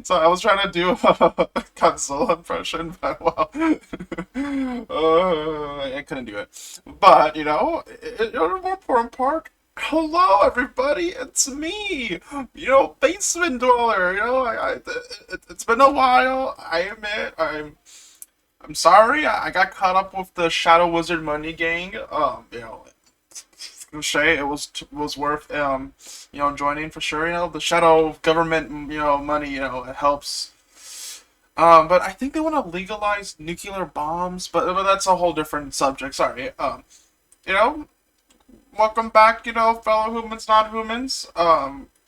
So I was trying to do a Godzilla impression, but well, I couldn't do it. But the more important part. Hello, everybody. It's me. Basement dweller. It's been a while. I admit. I'm sorry. I got caught up with the Shadow Wizard Money Gang. Shay, it was worth joining for sure. The shadow government money it helps. But I think they want to legalize nuclear bombs, but that's a whole different subject. Sorry. You know, Welcome back, fellow humans, not humans.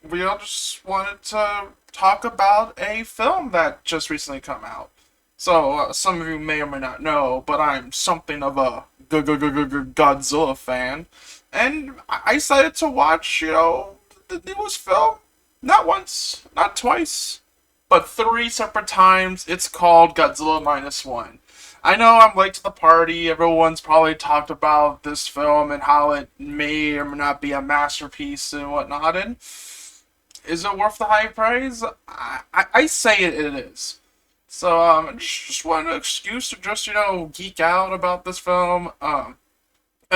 We all just wanted to talk about a film that just recently come out. So, some of you may or may not know, but I'm something of a Godzilla fan. And I decided to watch, the newest film. Not once, not twice, but three separate times. It's called Godzilla Minus One. I know I'm late to the party. Everyone's probably talked about this film and how it may or may not be a masterpiece and whatnot. And is it worth the high praise? I say it is. So, just want an excuse to just, geek out about this film. I'm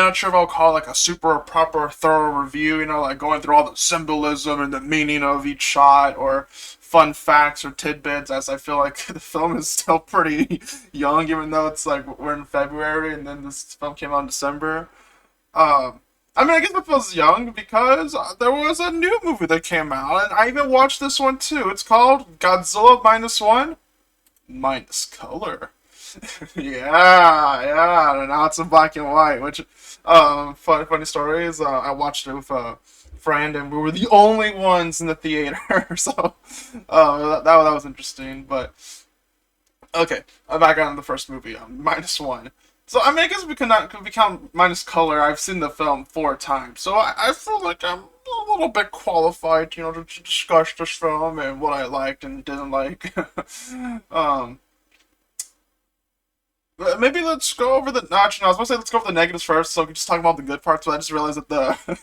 not sure if I'll call it like a super proper thorough review, like going through all the symbolism and the meaning of each shot or fun facts or tidbits, as I feel like the film is still pretty young, even though it's like we're in February and then this film came out in December. I guess it feels young because there was a new movie that came out, and I even watched this one too. It's called Godzilla Minus One, minus color. Yeah, and now it's in black and white, which, funny story is, I watched it with a friend, and we were the only ones in the theater, so, that was interesting, but, okay, back on the first movie, Minus One. So, I guess we count minus color, I've seen the film 4 times, so I feel like I'm a little bit qualified, to discuss this film and what I liked and didn't like. um, Maybe let's go over the notch. No, I was going to say let's go over the negatives first, so we can just talk about the good parts. But I just realized that the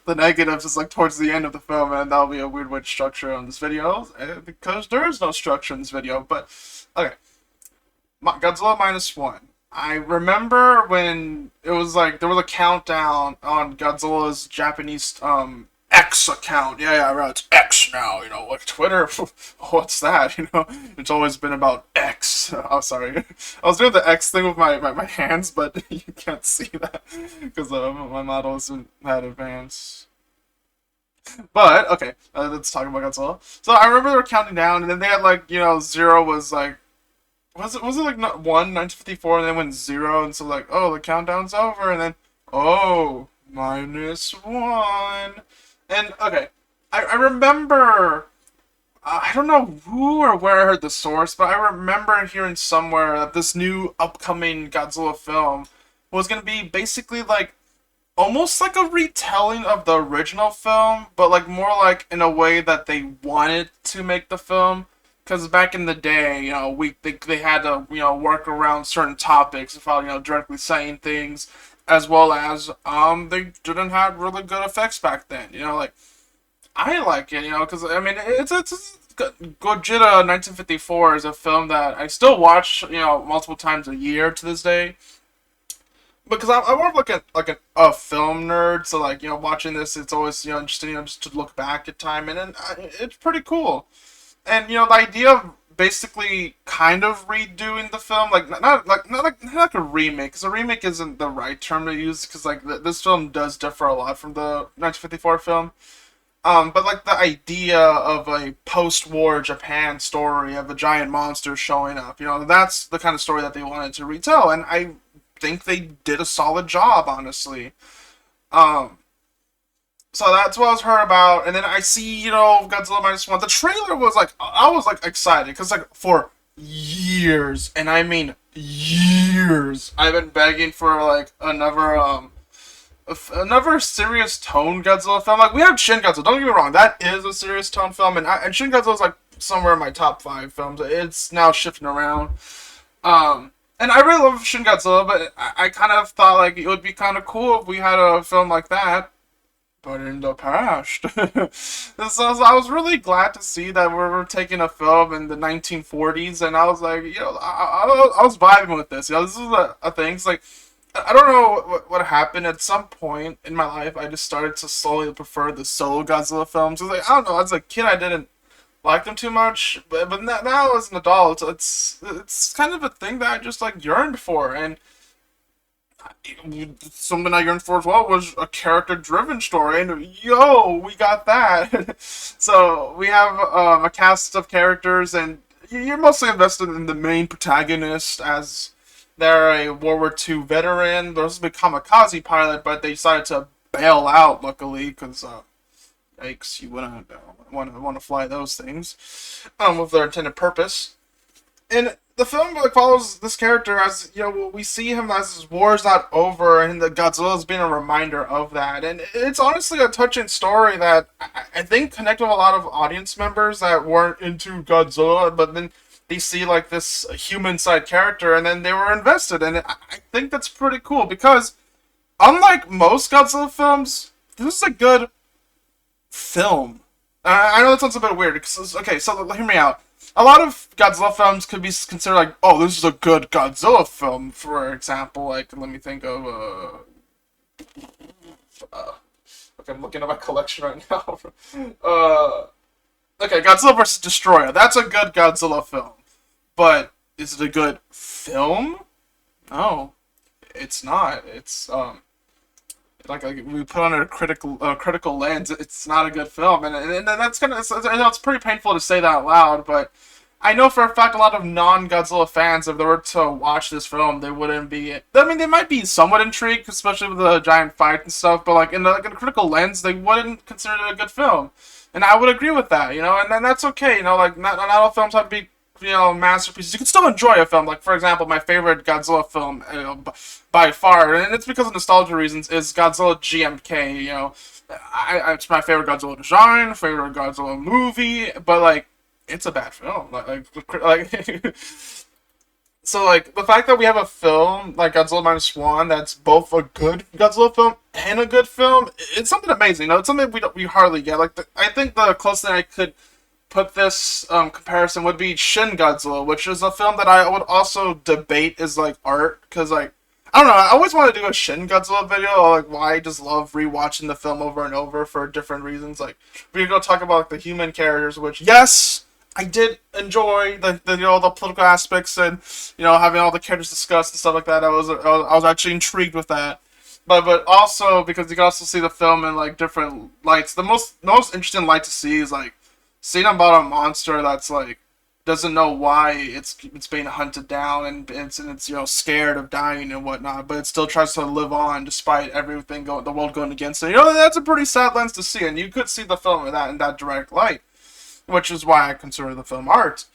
the negatives is like towards the end of the film, and that'll be a weird way to structure on this video because there is no structure in this video. But okay, Godzilla Minus One. I remember when it was like there was a countdown on Godzilla's Japanese X account. Yeah, right. It's X now. Like Twitter. What's that? It's always been about X. Oh, sorry. I was doing the X thing with my hands, but you can't see that because my model isn't that advanced. But okay, let's talk about Godzilla. So I remember they were counting down, and then they had like zero was like was it like not 1954, and then went zero, and so like the countdown's over, and then minus one. And okay, I remember. I don't know who or where I heard the source, but I remember hearing somewhere that this new upcoming Godzilla film was going to be basically like almost like a retelling of the original film, but like more like in a way that they wanted to make the film. Because back in the day, they had to work around certain topics without directly saying things, as well as they didn't have really good effects back then. Like I like it, because it's Godzilla 1954 is a film that I still watch, multiple times a year to this day. Because I'm more of like a film nerd, so like watching this, it's always interesting, just to look back at time, and then it's pretty cool. And the idea of basically kind of redoing the film, like not like a remake, because a remake isn't the right term to use, because like this film does differ a lot from the 1954 film. But like the idea of a post-war Japan story of a giant monster showing up, that's the kind of story that they wanted to retell, and I think they did a solid job, honestly. Um, so that's what I was heard about, and then I see, Godzilla Minus One. The trailer was like, I was like excited, because like for years, and I mean years, I've been begging for like another serious tone Godzilla film. Like we have Shin Godzilla. Don't get me wrong, that is a serious tone film, and Shin Godzilla is like somewhere in my top 5 films. It's now shifting around. And I really love Shin Godzilla, but I kind of thought like it would be kind of cool if we had a film like that. but in the past. So I was really glad to see that we were taking a film in the 1940s, and I was like, I was vibing with this. This is a thing. It's like, I don't know what happened. At some point in my life, I just started to slowly prefer the solo Godzilla films. It's like, I don't know, as a kid, I didn't like them too much, but now as an adult, it's kind of a thing that I just like yearned for, and something I yearned for as well was a character-driven story, and we got that. So we have a cast of characters, and you're mostly invested in the main protagonist as they're a World War II veteran. There's a kamikaze pilot, but they decided to bail out, luckily, because yikes, you wouldn't want to fly those things with their intended purpose. And the film like follows this character as we see him as his war is not over, and the Godzilla's being a reminder of that. And it's honestly a touching story that I think connected with a lot of audience members that weren't into Godzilla, but then they see like this human side character, and then they were invested. And I think that's pretty cool because unlike most Godzilla films, this is a good film. I know that sounds a bit weird. Because, okay, so hear me out. A lot of Godzilla films could be considered like, oh, this is a good Godzilla film. For example, like let me think of okay, I'm looking at my collection right now. Okay, Godzilla vs. Destroyer. That's a good Godzilla film, but is it a good film? No, it's not. It's like we put on a critical lens, it's not a good film, and that's kind of it's pretty painful to say that out loud, but I know for a fact a lot of non-Godzilla fans, if they were to watch this film, they wouldn't be. I mean, they might be somewhat intrigued, especially with the giant fight and stuff, but like in a critical lens, they wouldn't consider it a good film, and I would agree with that, and then that's okay, like not all films have to be masterpieces. You can still enjoy a film. Like, for example, my favorite Godzilla film, by far, and it's because of nostalgia reasons, is Godzilla GMK. It's my favorite Godzilla design, favorite Godzilla movie, but like, it's a bad film. Like so like the fact that we have a film like Godzilla Minus One that's both a good Godzilla film and a good film, it's something amazing. It's something we hardly get. Like I think the closest thing I could put this comparison would be Shin Godzilla, which is a film that I would also debate is like art, because like I don't know, I always want to do a Shin Godzilla video, like why I just love rewatching the film over and over for different reasons. Like we could go talk about like the human characters, which yes, I did enjoy the the political aspects and having all the characters discussed and stuff like that. I was actually intrigued with that. But also because you can also see the film in like different lights. The most interesting light to see is like seeing about a monster that's like doesn't know why it's being hunted down, and it's scared of dying and whatnot, but it still tries to live on despite everything the world going against it. That's a pretty sad lens to see, and you could see the film in that direct light, which is why I consider the film art.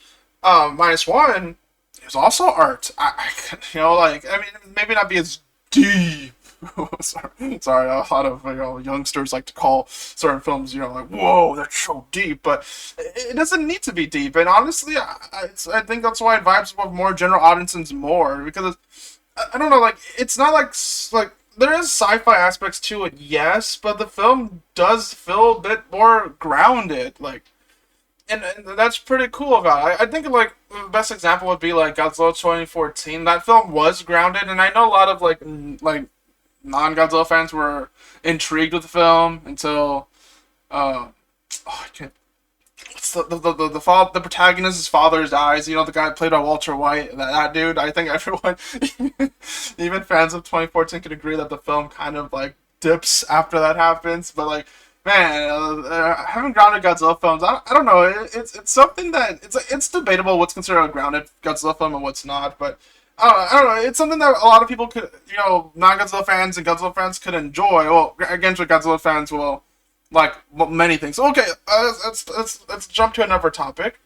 Minus One is also art. I mean, maybe not be as deep. sorry, a lot of youngsters like to call certain films, like, whoa, that's so deep, but it doesn't need to be deep. And honestly, I think that's why it vibes with more general audiences more, because I don't know, like it's not like there is sci-fi aspects to it, yes, but the film does feel a bit more grounded, like. And that's pretty cool about it. I think like the best example would be like Godzilla 2014. That film was grounded, and I know a lot of like non-Godzilla fans were intrigued with the film until I can't. What's the protagonist's father's dies. The guy played by Walter White. That dude. I think everyone, even fans of 2014, could agree that the film kind of like dips after that happens. But like, man, having grounded Godzilla films, I don't know. It's something that it's debatable what's considered a grounded Godzilla film and what's not. But I don't know. It's something that a lot of people could, non-Godzilla fans and Godzilla fans could enjoy. Well, against Godzilla fans will like many things. Okay, let's jump to another topic.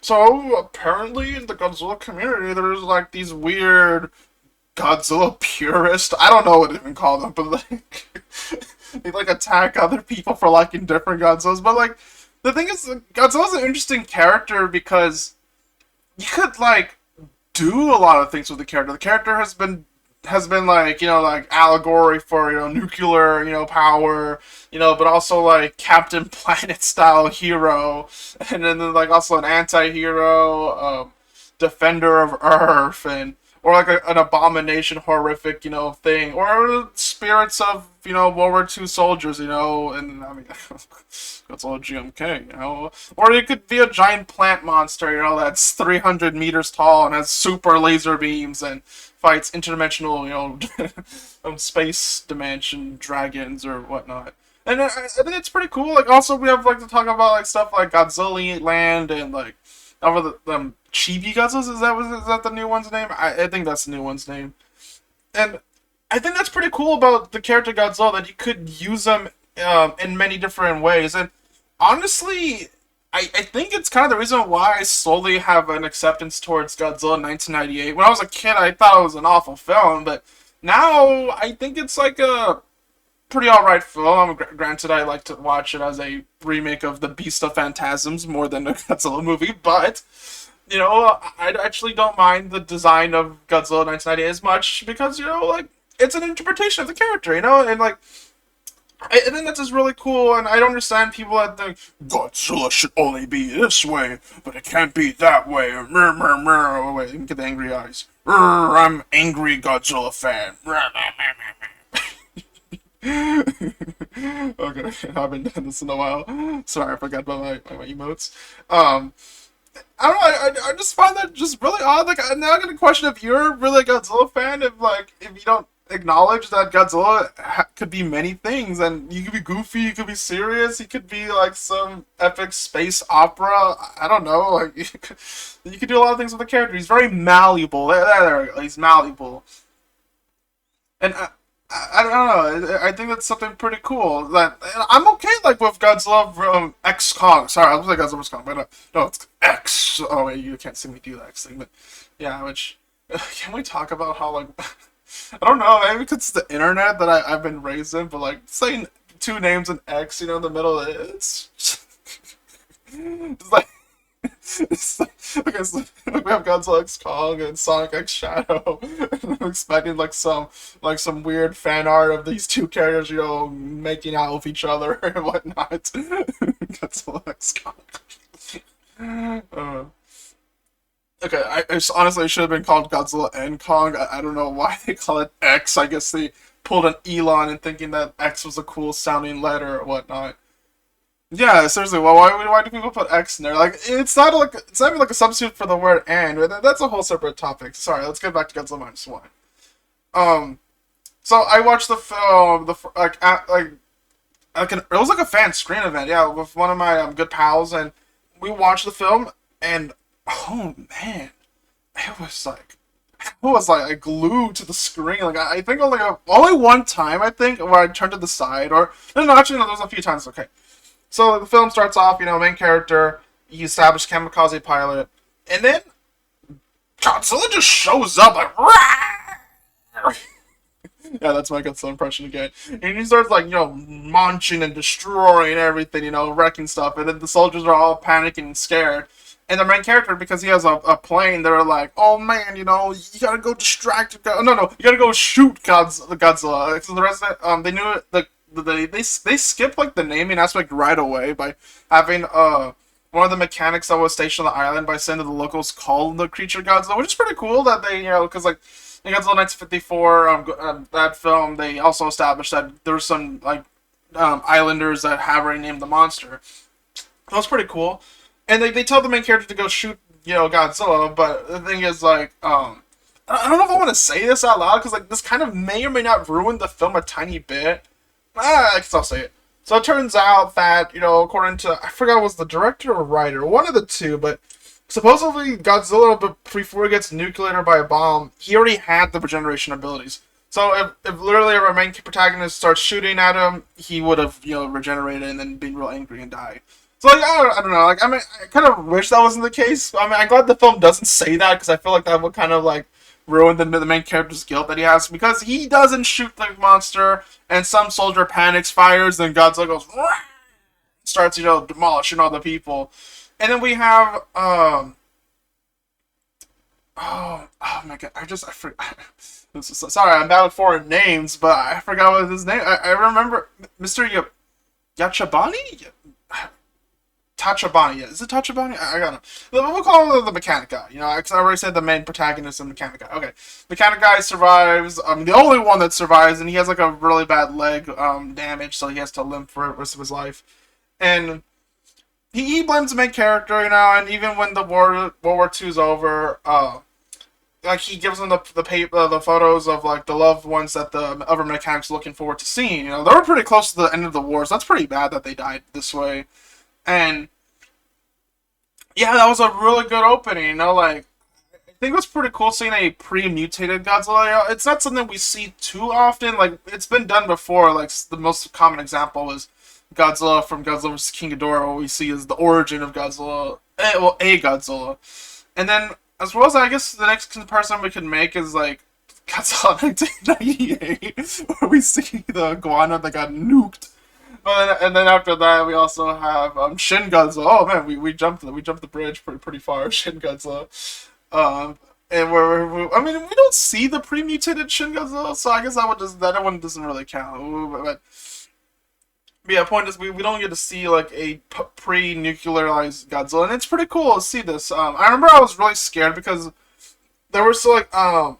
So apparently in the Godzilla community, there's like these weird Godzilla purists. I don't know what to even call them, but like they like attack other people for liking different Godzillas. But like the thing is, Godzilla's an interesting character because you could like do a lot of things with the character. The character has been has been like, like allegory for, nuclear, power, but also like Captain Planet style hero, and then like also an anti-hero, defender of Earth, and or like an abomination horrific, thing, or spirits of, World War II soldiers, and I mean, that's all GMK, or it could be a giant plant monster, that's 300 meters tall and has super laser beams and fights interdimensional, space dimension dragons or whatnot. And I think it's pretty cool. Like, also we have like to talk about like stuff like Godzilla Land and like over the Chibi Godzillas. Is that the new one's name? I think that's the new one's name. And I think that's pretty cool about the character Godzilla, that you could use them in many different ways. And honestly, I think it's kind of the reason why I slowly have an acceptance towards Godzilla 1998. When I was a kid, I thought it was an awful film, but now I think it's like a pretty alright film. Granted, I like to watch it as a remake of The Beast of Phantasms more than a Godzilla movie, but I actually don't mind the design of Godzilla 1998 as much because, like, it's an interpretation of the character, and like, I think that's just really cool, and I don't understand people that think Godzilla should only be this way, but it can't be that way. Oh, wait, you can get the angry eyes. I'm angry Godzilla fan. Okay, I haven't done this in a while. Sorry, I forgot about my emotes. I don't know. I just find that just really odd. Like, now I'm gonna question if you're really a Godzilla fan. If you don't acknowledge that Godzilla could be many things, and you could be goofy, you could be serious, you could be like some epic space opera. I don't know. Like, you could do a lot of things with the character. He's very malleable. There we go. He's malleable, and I don't know. I think that's something pretty cool. That I'm okay like with Godzilla from X Kong. Sorry, I was like Godzilla vs Kong, but no, it's X. Oh wait, you can't see me do that X thing, but yeah. Which can we talk about how like I don't know, maybe because it's the internet that I've been raised in, but like saying two names in X, in the middle, it's it's like. Okay, so we have Godzilla X Kong and Sonic X Shadow. And I'm expecting like some weird fan art of these two characters, making out with each other and whatnot. Godzilla X Kong. Okay, I honestly should have been called Godzilla and Kong. I don't know why they call it X. I guess they pulled an Elon and thinking that X was a cool sounding letter or whatnot. Yeah, seriously. Well, why do people put X in there? Like, it's not even like a substitute for the word "and." But that's a whole separate topic. Sorry, let's get back to Godzilla Minus One. Um, so I watched the film, it was like a fan screen event, yeah, with one of my good pals, and we watched the film, and oh man, it was like glued to the screen. Like, I think only one time, I think, where I turned to the side, or no, actually no, there was a few times. Okay. So the film starts off, main character, you establish kamikaze pilot, and then Godzilla just shows up like, Rawr! Yeah, that's my Godzilla impression again. And he starts like, munching and destroying everything, wrecking stuff, and then the soldiers are all panicking and scared. And the main character, because he has a plane, they're like, oh man, you gotta go distract. No, you gotta go shoot Godzilla. Because the rest of it, they knew it, they skipped like the naming aspect right away by having one of the mechanics that was stationed on the island by saying that the locals called the creature Godzilla, which is pretty cool that they because like in Godzilla 1954 that film they also established that there's some like islanders that have already named the monster. That was pretty cool, and they tell the main character to go shoot Godzilla, but the thing is like I don't know if I want to say this out loud because like this kind of may or may not ruin the film a tiny bit. I guess I'll say it. So it turns out that, according to, I forgot was the director or writer, one of the two, but supposedly Godzilla, before he gets nucleated by a bomb, he already had the regeneration abilities. So if literally our main protagonist starts shooting at him, he would have, regenerated and then been real angry and die. So, like, I don't know, like, I mean, I kind of wish that wasn't the case. I mean, I'm glad the film doesn't say that, because I feel like that would kind of, like, ruin the main character's guilt that he has, because he doesn't shoot the monster, and some soldier panics, fires, then Godzilla goes, Wah! Starts, demolishing all the people. And then we have, Oh my god! I forgot. Sorry, I'm bad with foreign names, but I forgot what his name. I remember Mr. Yachabani. Tachabani, yeah. Is it Tachabani? I got him. We'll call him the mechanic guy, you know, because I already said the main protagonist and mechanic guy. Okay. Mechanic guy survives. The only one that survives, and he has like a really bad leg damage, so he has to limp for the rest of his life. And he blames the main character, you know, and even when the World War II's over, like he gives them the paper, the photos of like the loved ones that the other mechanics looking forward to seeing. You know, they were pretty close to the end of the war, so that's pretty bad that they died this way. And yeah, that was a really good opening. You know, like I think it was pretty cool seeing a pre-mutated Godzilla. You know, it's not something we see too often. Like it's been done before. Like the most common example is Godzilla from Godzilla vs. King Ghidorah. What we see is the origin of Godzilla. Well, a Godzilla, and then as well as I guess the next comparison we could make is like Godzilla 1998, where we see the iguana that got nuked. But and then after that, we also have Shin Godzilla. Oh man, we jumped the bridge pretty far. Shin Godzilla, and I mean we don't see the pre-mutated Shin Godzilla, so I guess that one doesn't really count. But yeah, point is we don't get to see like a pre-nuclearized Godzilla, and it's pretty cool to see this. I remember I was really scared because there was like I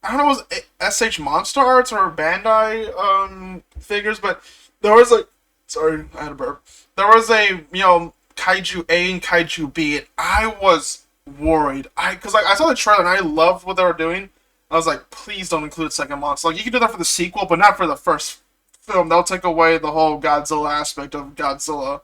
don't know if it was SH Monster Arts or Bandai figures, but there was like sorry, I had a burp. There was a Kaiju A and Kaiju B, and I was worried. Because like I saw the trailer and I loved what they were doing. I was like, please don't include second monster. Like you can do that for the sequel, but not for the first film. They'll take away the whole Godzilla aspect of Godzilla.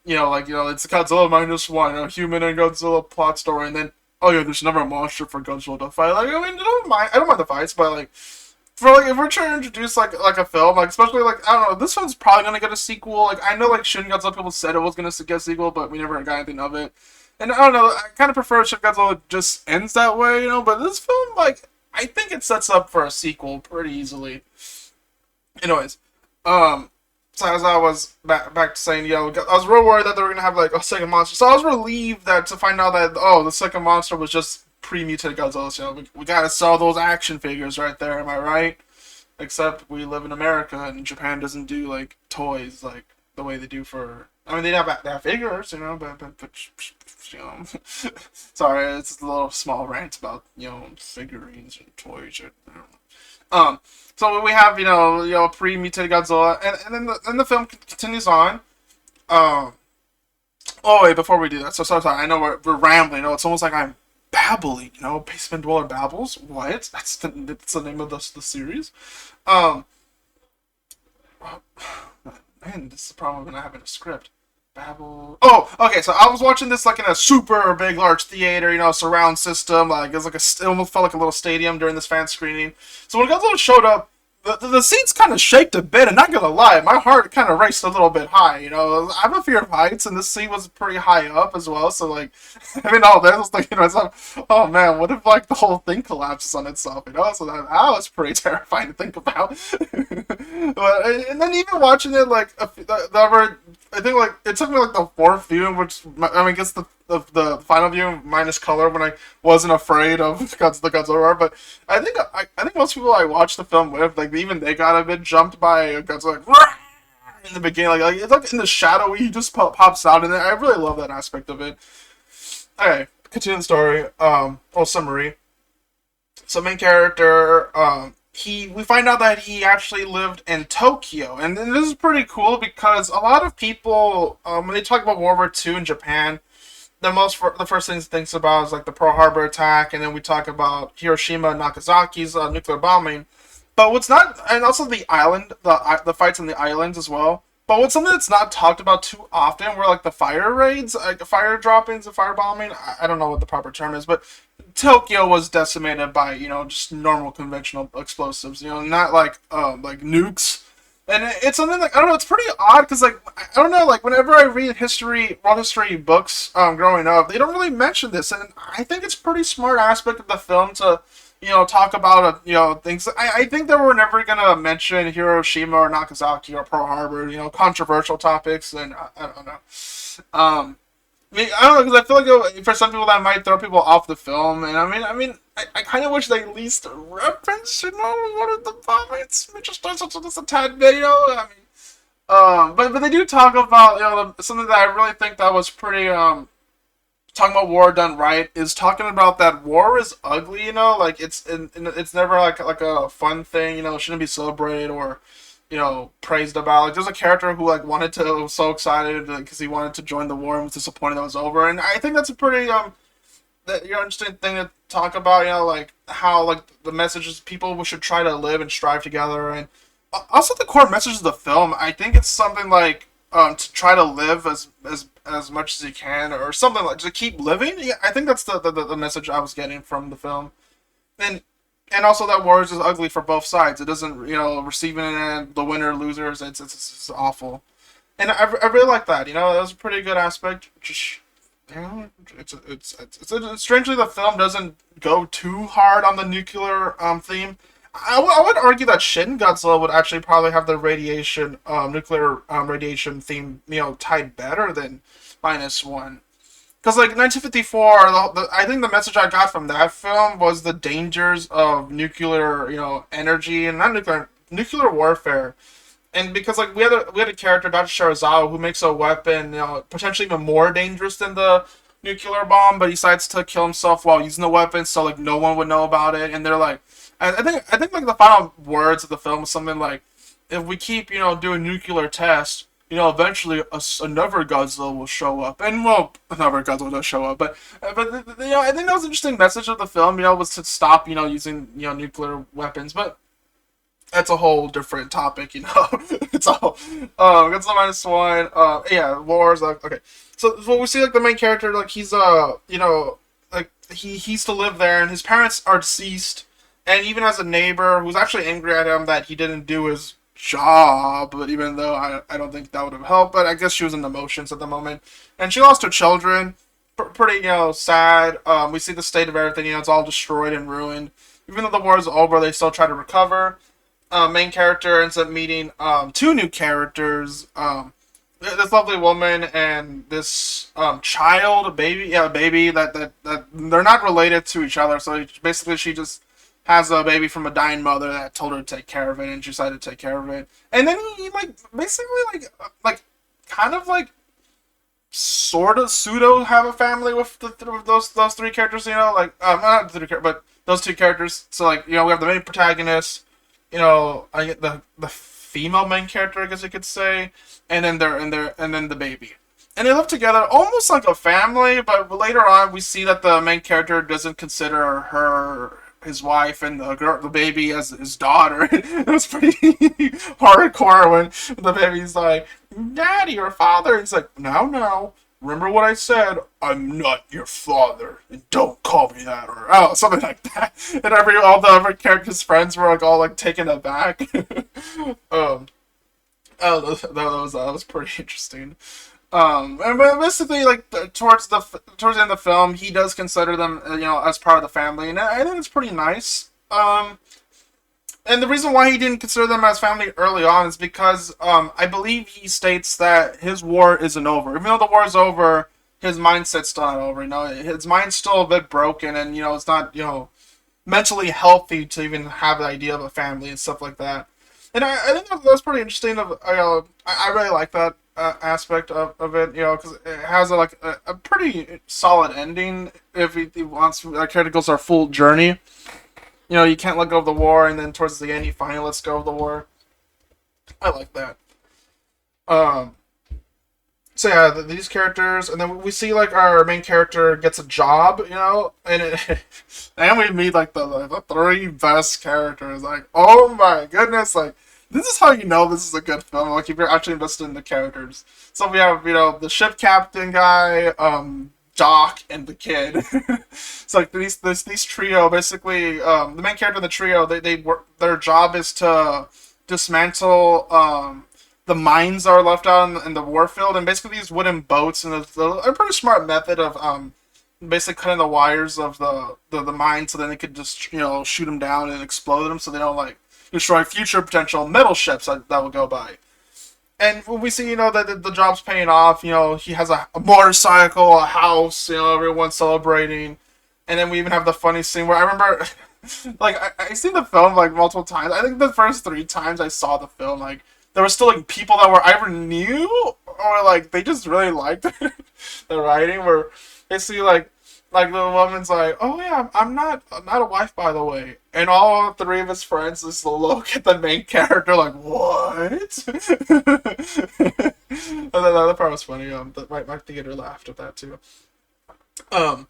It's Godzilla Minus One, a human and Godzilla plot story, and then oh yeah, there's never a monster for Godzilla to fight. Like I mean, I don't mind the fights, but like for like if we're trying to introduce like a film, like especially like I don't know, this one's probably gonna get a sequel. Like I know like Shin Godzilla people said it was gonna get a sequel, but we never got anything of it. And I don't know, I kind of prefer Shin Godzilla just ends that way, you know. But this film, like I think it sets up for a sequel pretty easily. Anyways, so as I was back to saying, I was real worried that they were gonna have like a second monster. So I was relieved that to find out that the second monster was just pre-mutated Godzilla. So we gotta sell those action figures right there. Am I right? Except we live in America and Japan doesn't do like toys like the way they do for. I mean, they have figures, you know, but you know, sorry, it's a little small rant about figurines and toys. Or, I don't know. So we have pre-mutated Godzilla, and then the film continues on. Oh wait, before we do that, so sorry, I know we're rambling. It's almost like I'm babbling. Basement Dweller babbles. What? That's the name of the series. Man, this is the problem when I have in a script. Babble. Oh, okay. So I was watching this like in a super big, large theater, surround system. Like it was like it almost felt like a little stadium during this fan screening. So when Godzilla showed up, the seats kind of shaked a bit, and not gonna lie, my heart kind of raced a little bit high. I have a fear of heights, and this seat was pretty high up as well. So like, I mean, all this was like, oh man, what if like the whole thing collapses on itself? So that was pretty terrifying to think about. But and then even watching it like I think like it took me like the fourth viewing, which I mean, I guess the final view minus color when I wasn't afraid of the Godzilla. But I think most people I watched the film with, like even they got a bit jumped by Godzilla like, in the beginning. Like it's like in the shadow he just pops out, and I really love that aspect of it. Okay, continue the story. Summary. So main character, we find out that he actually lived in Tokyo, and this is pretty cool because a lot of people, when they talk about World War II in Japan, the first thing thinks about is like the Pearl Harbor attack, and then we talk about Hiroshima and Nagasaki's nuclear bombing. But what's not, and also the island, the fights on the islands as well. But what's something that's not talked about too often were like the fire raids, like fire droppings and fire bombing. I don't know what the proper term is, but Tokyo was decimated by just normal conventional explosives. Not like nukes. And it's something like I don't know. It's pretty odd because like I don't know. Like whenever I read world history books, growing up, they don't really mention this, and I think it's a pretty smart aspect of the film to talk about things. I think they were never gonna mention Hiroshima or Nagasaki or Pearl Harbor, controversial topics, and I don't know. I mean, I don't know because I feel like for some people that might throw people off the film, and I kind of wish they at least reference, one of the comments, just a tad bit, but they do talk about something that I really think that was pretty talking about war done right is talking about that war is ugly, like it's never like a fun thing, it shouldn't be celebrated or praised about. Like there's a character who like wanted to was so excited because he wanted to join the war and was disappointed that it was over, and I think that's a pretty interesting thing to talk about, like how like the message is people should try to live and strive together, and also the core message of the film. I think it's something like to try to live as much as you can, or something like to keep living. Yeah, I think that's the message I was getting from the film, and also that war is just ugly for both sides. It doesn't receiving it, the winner losers. It's awful, and I really like that. That was a pretty good aspect. Just strangely the film doesn't go too hard on the nuclear theme. I would argue that Shin Godzilla would actually probably have the nuclear radiation theme, tied better than Minus One. Because like 1954, I think the message I got from that film was the dangers of nuclear, energy and not nuclear warfare. And because like we had a character, Dr. Shirazawa, who makes a weapon, potentially even more dangerous than the nuclear bomb, but he decides to kill himself while using the weapon, so like no one would know about it. And they're like, I think like the final words of the film is something like, if we keep doing nuclear tests, eventually another Godzilla will show up, and well, another Godzilla does show up, but I think that was an interesting message of the film, was to stop using nuclear weapons, but that's a whole different topic, It's all Godzilla Minus One. Yeah, wars. Like, okay, so we see like the main character, like he's like he used to live there, and his parents are deceased, and even as a neighbor who's actually angry at him that he didn't do his job, but even though I don't think that would have helped, but I guess she was in emotions at the moment, and she lost her children. Pretty sad. We see the state of everything. It's all destroyed and ruined. Even though the war is over, they still try to recover. Main character ends up meeting two new characters. This lovely woman and this child, baby, baby that they're not related to each other. So basically, she just has a baby from a dying mother that told her to take care of it, and she decided to take care of it. And then he like basically like kind of like sort of pseudo have a family with those three characters. Like not the three characters, but those two characters. So like we have the main protagonist. I get the female main character, I guess you could say, and then the baby, and they live together almost like a family. But later on, we see that the main character doesn't consider his wife and the baby as his daughter. It was pretty hardcore when the baby's like, "Daddy or father," it's like, "No. Remember what I said? I'm not your father, and don't call me that," or something like that. And all the other characters' friends were like all like taken aback. That was pretty interesting. And basically, like towards the end of the film, he does consider them, as part of the family, and I think it's pretty nice. And the reason why he didn't consider them as family early on is because I believe he states that his war isn't over. Even though the war is over, his mindset's still not over. His mind's still a bit broken, and it's not mentally healthy to even have the idea of a family and stuff like that. And I think that was pretty interesting. I really like that aspect of it, because it has a pretty solid ending. If he wants, character goes our full journey. You can't let go of the war, and then towards the end, he finally lets go of the war. I like that. So yeah, these characters, and then we see like our main character gets a job, and we meet like the three best characters. Like, oh my goodness, like this is how this is a good film. Like if you're actually invested in the characters. So we have the ship captain guy, Doc, and the kid. It's like these trio. Basically, the main character of the trio, they work. Their job is to dismantle the mines that are left out in the warfield, and basically these wooden boats, and a pretty smart method of basically cutting the wires of the mine, so then they could just shoot them down and explode them, so they don't like destroy future potential metal ships that will go by. And we see, that the job's paying off. He has a motorcycle, a house. Everyone's celebrating. And then we even have the funny scene where I remember, like, I seen the film like multiple times. I think the first 3 times I saw the film, like, there were still like people that were either new or like they just really liked the writing. Where basically like the woman's like, "Oh yeah, I'm not a wife, by the way," and all 3 of his friends just look at the main character like, "What?" And then the other part was funny. My theater laughed at that too. Um,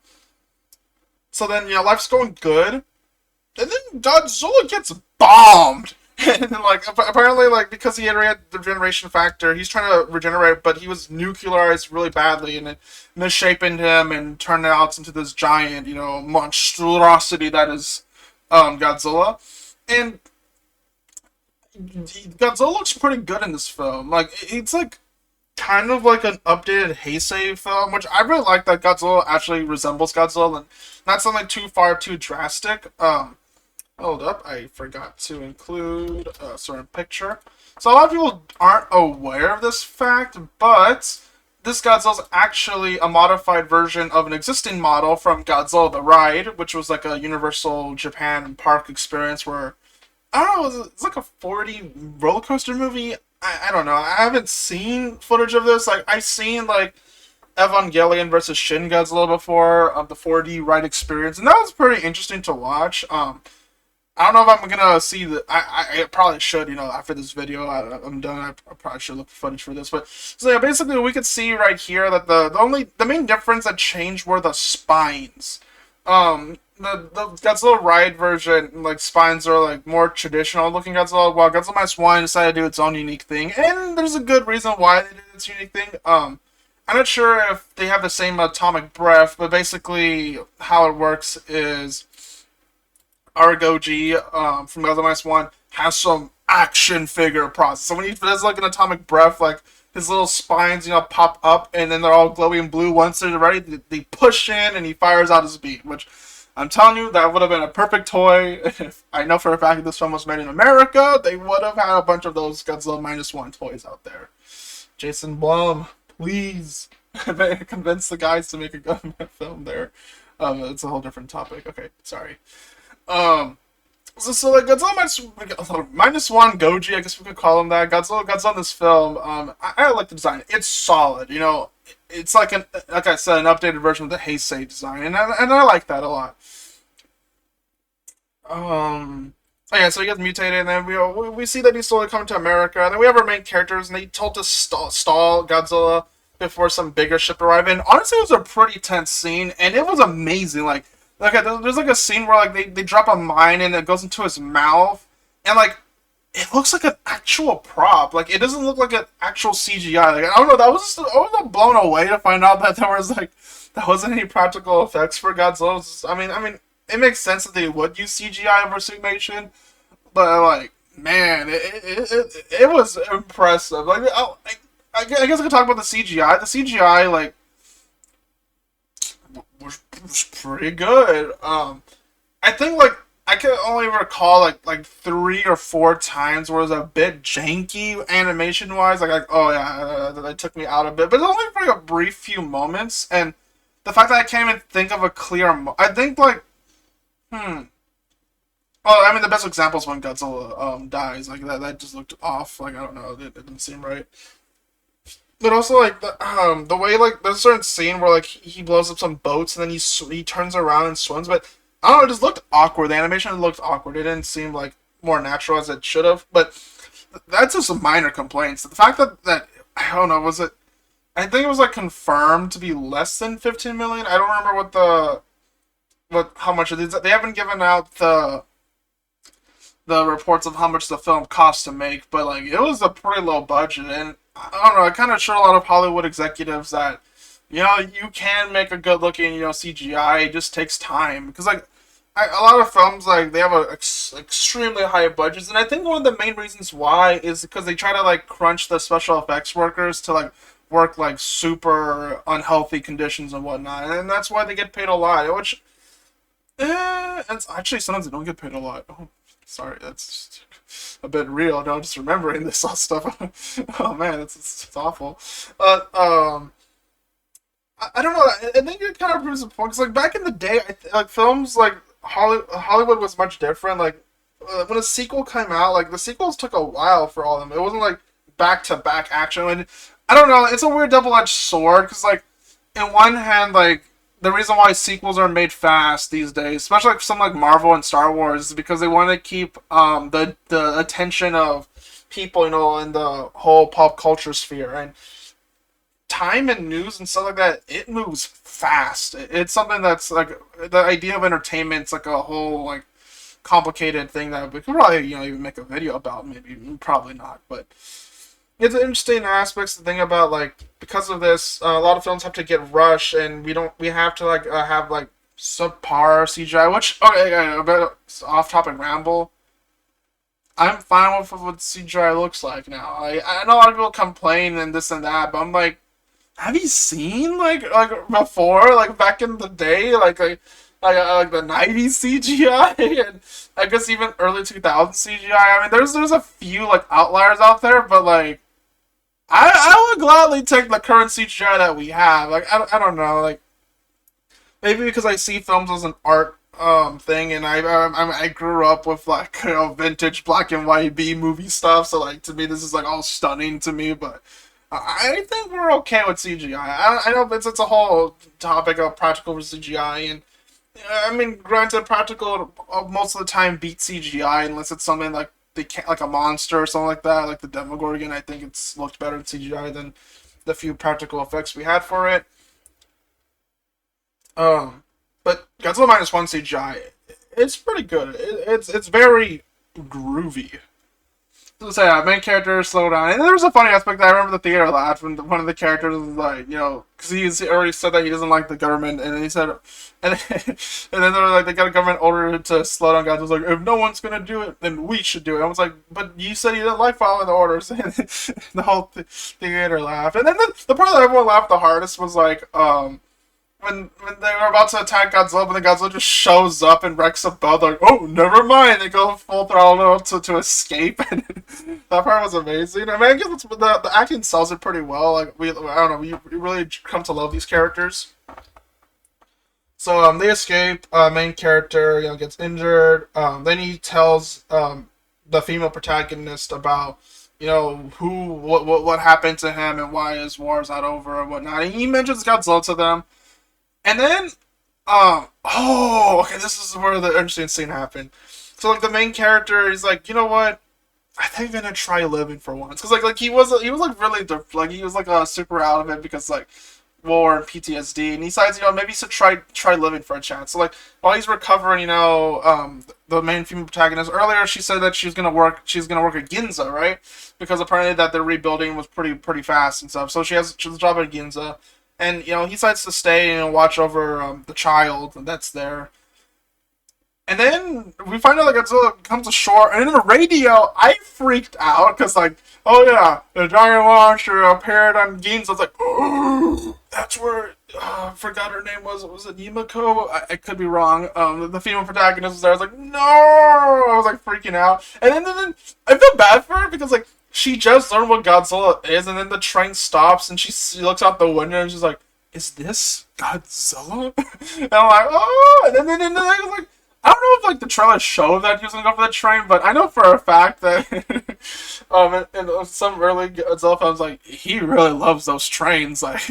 so then life's going good, and then Godzilla gets bombed. And then, like, apparently, like, because he had the regeneration factor, he's trying to regenerate, but he was nuclearized really badly, and it misshapen him and turned out into this giant, monstrosity that is Godzilla. And Godzilla looks pretty good in this film. Like, it's like kind of like an updated Heisei film, which I really like that Godzilla actually resembles Godzilla and not something too drastic. Hold up, I forgot to include a certain picture. So a lot of people aren't aware of this fact, but this Godzilla is actually a modified version of an existing model from Godzilla the Ride, which was like a Universal Japan park experience where, I don't know, it's like a 4D roller coaster movie. I don't know. I haven't seen footage of this. Like, I've seen, like, Evangelion versus Shin Godzilla before, the 4D ride experience, and that was pretty interesting to watch. I don't know if I'm gonna see the. I probably should, after this video. I'm done. I probably should look for footage for this. But so yeah, basically we could see right here that the main difference that changed were the spines. The Godzilla Ride version, like, spines are like more traditional looking Godzilla, while Godzilla Minus One decided to do its own unique thing, and there's a good reason why they did its unique thing. I'm not sure if they have the same atomic breath, but basically how it works is Aragoji from Godzilla Minus One has some action figure process. So when he does like an atomic breath, like his little spines, pop up, and then they're all glowy and blue. Once they're ready, they push in, and he fires out his beam. Which I'm telling you, that would have been a perfect toy. If I know for a fact that this film was made in America, they would have had a bunch of those Godzilla Minus One toys out there. Jason Blum, please convince the guys to make a government film there. It's a whole different topic. Okay, sorry. So like Godzilla minus one Goji, I guess we could call him that. Godzilla in this film, I like the design. It's solid, It's like I said, an updated version of the Heisei design, and I like that a lot. Oh yeah, so he gets mutated, and then we see that he's slowly coming to America, and then we have our main characters, and they told to stall Godzilla before some bigger ship arrived. And honestly, it was a pretty tense scene, and it was amazing. Like, there's like a scene where like they drop a mine and it goes into his mouth, and like it looks like an actual prop. Like, it doesn't look like an actual CGI. Like, I don't know. I was blown away to find out that there wasn't any practical effects for Godzilla. I mean, it makes sense that they would use CGI over suitmation, but like, man, it was impressive. Like, I guess I could talk about the CGI. The CGI, like, was pretty good. I think, like, I can only recall like 3 or 4 times where it was a bit janky animation wise. Oh yeah, that took me out a bit, but it was only for like a brief few moments. And the fact that I can't even think of a clear, I think like, well, I mean, the best example is when Godzilla dies. Like, that just looked off. Like, I don't know, it didn't seem right. But also, like, the way, like, there's a certain scene where, like, he blows up some boats and then he turns around and swims, but I don't know, it just looked awkward. The animation looked awkward. It didn't seem, like, more natural as it should have, but that's just some minor complaints. The fact that I don't know, I think it was, like, confirmed to be less than 15 million. I don't remember how much it is. They haven't given out the reports of how much the film cost to make, but, like, it was a pretty low budget, and I don't know, it kind of showed a lot of Hollywood executives that, you can make a good-looking, CGI. It just takes time. Because, like, a lot of films, like, they have extremely high budgets, and I think one of the main reasons why is because they try to, like, crunch the special effects workers to, like, work, like, super unhealthy conditions and whatnot, and that's why they get paid a lot, which, and actually, sometimes they don't get paid a lot. Oh, sorry, that's a bit real. No, just remembering this all stuff. Oh man, it's awful. I don't know. I think it kind of proves the point. Cause like back in the day, like films like Hollywood was much different. Like when a sequel came out, like the sequels took a while for all of them. It wasn't like back to back action. And I don't know. It's a weird double edged sword because like in one hand, like the reason why sequels are made fast these days, especially like some like Marvel and Star Wars, is because they want to keep the attention of people, you know, in the whole pop culture sphere. And time and news and stuff like that, it moves fast. It's something that's like the idea of entertainment. It's like a whole like complicated thing that we could probably even make a video about. Maybe probably not, but it's an interesting aspects to think about. Like because of this, a lot of films have to get rushed, and we have to like have like subpar CGI. Which okay, a bit off topic ramble. I'm fine with what CGI looks like now. I know a lot of people complain and this and that, but I'm like, have you seen like before, like back in the day, like the '90s CGI and I guess even early 2000s CGI? I mean, there's a few like outliers out there, but like I would gladly take the current CGI that we have. Like I don't know, like maybe because I see films as an art thing, and I grew up with like vintage black and white B movie stuff, so like to me this is like all stunning to me, but. I think we're okay with CGI. I know it's a whole topic of practical versus CGI, and I mean, granted, practical most of the time beats CGI unless it's something like they can't, like a monster or something like that, like the Demogorgon. I think it's looked better in CGI than the few practical effects we had for it. But Godzilla Minus One CGI, it's pretty good. It's very groovy. So yeah, main character slow down, and there was a funny aspect that I remember the theater laughed when one of the characters was like, because he's already said that he doesn't like the government, and then he said, and then they're like, they got a government order to slow down guys. It was like, if no one's gonna do it, then we should do it. I was like, but you said you didn't like following the orders, and the whole theater laughed. And then the part that everyone laughed the hardest was like, when they were about to attack Godzilla, but then Godzilla just shows up and wrecks a boat. Like, oh, never mind. They go full throttle to escape, and that part was amazing. I mean, I guess the acting sells it pretty well. Like I don't know, we really come to love these characters. So they escape. Main character gets injured. Then he tells the female protagonist about what happened to him and why his war's not over and whatnot. And he mentions Godzilla to them. And then, okay, this is where the interesting scene happened. So, like, the main character is like, you know what? I think I'm gonna try living for once, because like he was like really like he was like super out of it because like war and PTSD, and he decides maybe he should try living for a chance. So like while he's recovering, the main female protagonist earlier she said that she's gonna work at Ginza, right? Because apparently that the rebuilding was pretty fast and stuff. So she has a job at Ginza. And, he decides to stay and watch over the child that's there. And then we find out that Godzilla comes ashore, and in the radio, I freaked out, because, like, oh yeah, the giant monster appeared on Ginza. I was like, oh, that's where, I forgot her name was it Yumiko? I could be wrong. The female protagonist was there. I was like, no! I was, like, freaking out. And then I feel bad for her, because, like, she just learned what Godzilla is, and then the train stops, and she looks out the window, and she's like, is this Godzilla? And I'm like, oh! And then I was like, I don't know if, like, the trailer showed that he was going to go for the train, but I know for a fact that, in some early Godzilla films, like, he really loves those trains. Like,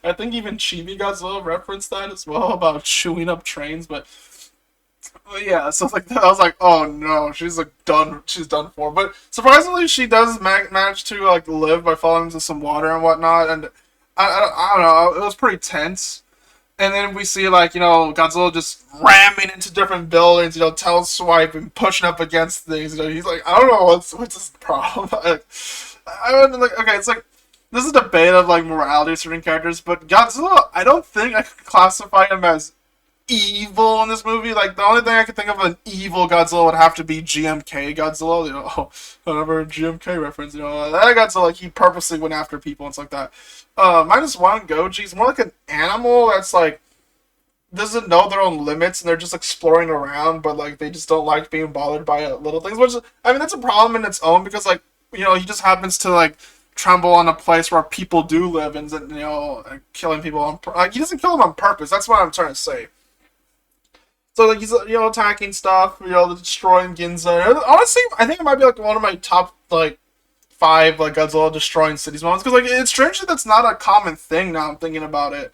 I think even Chibi Godzilla referenced that as well, about chewing up trains, but yeah, so like I was like, oh no, she's done for. But surprisingly, she does manage to like live by falling into some water and whatnot. And I don't know, it was pretty tense. And then we see like Godzilla just ramming into different buildings, tail swiping, pushing up against things. He's like, I don't know what's his problem. Like, okay, it's like this is a debate of like morality of certain characters, but Godzilla, I don't think I could classify him as evil in this movie. Like the only thing I could think of an evil Godzilla would have to be GMK Godzilla. Another GMK reference. That Godzilla, like he purposely went after people and stuff like that. Minus One Goji's more like an animal that's like doesn't know their own limits and they're just exploring around, but like they just don't like being bothered by little things. Which I mean, that's a problem in its own because like he just happens to like tremble on a place where people do live and killing people like he doesn't kill them on purpose. That's what I'm trying to say. So like he's attacking stuff, destroying Ginza. Honestly, I think it might be like one of my top like five like Godzilla destroying cities moments because like it's strange that that's not a common thing now. I'm thinking about it.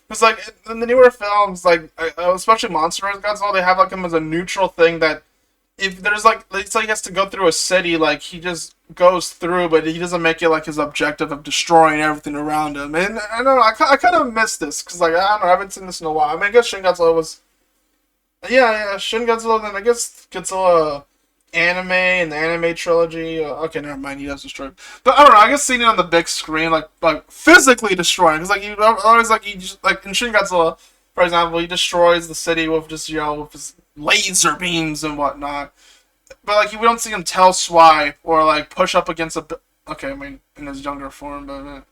It's like in the newer films, like especially Monster vs. Godzilla, they have like him as a neutral thing that if there's like let's say he has to go through a city, like he just goes through, but he doesn't make it like his objective of destroying everything around him. And I don't know, I kind of miss this because like I don't know, I haven't seen this in a while. I mean, I guess Shin Godzilla was Shin Godzilla. Then I guess Godzilla anime and the anime trilogy. Okay, never mind. He does destroy it. But I don't know. I guess seeing it on the big screen, like physically destroying, because like you always like he just like in Shin Godzilla, for example, he destroys the city with just with his laser beams and whatnot. But like we don't see him tail swipe or like push up against a. Okay, I mean in his younger form, but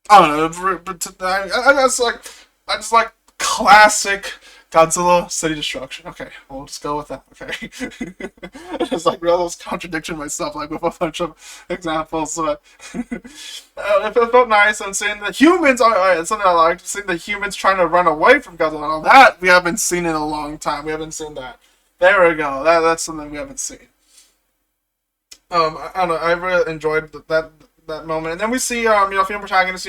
I don't know. But I guess like I just like classic Godzilla City Destruction. Okay, we'll just go with that. Okay, I just like realized contradiction myself, like with a bunch of examples. But it felt nice and seeing the humans. It's something I liked. Seeing the humans trying to run away from Godzilla. All that we haven't seen in a long time. We haven't seen that. There we go. That's something we haven't seen. I don't know. I really enjoyed that moment, and then we see female protagonist,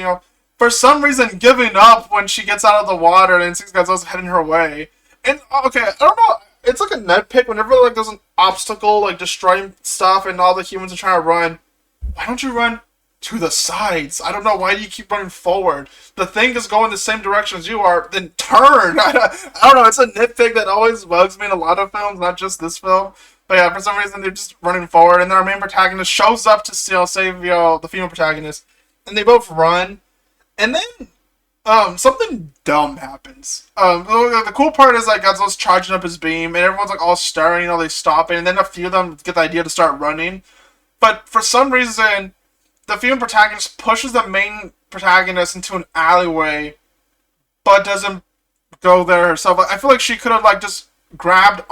for some reason giving up when she gets out of the water and sees Godzilla's heading her way. And okay, I don't know. It's like a nitpick whenever like there's an obstacle like destroying stuff and all the humans are trying to run. Why don't you run to the sides? I don't know. Why do you keep running forward? The thing is going the same direction as you are. Then turn. I don't know. It's a nitpick that always bugs me in a lot of films, not just this film. But yeah, for some reason they're just running forward, and then our main protagonist shows up to save the female protagonist, and they both run, and then something dumb happens. The cool part is like Godzilla's charging up his beam, and everyone's like all staring, they stop it, and then a few of them get the idea to start running, but for some reason the female protagonist pushes the main protagonist into an alleyway, but doesn't go there herself. I feel like she could have like just grab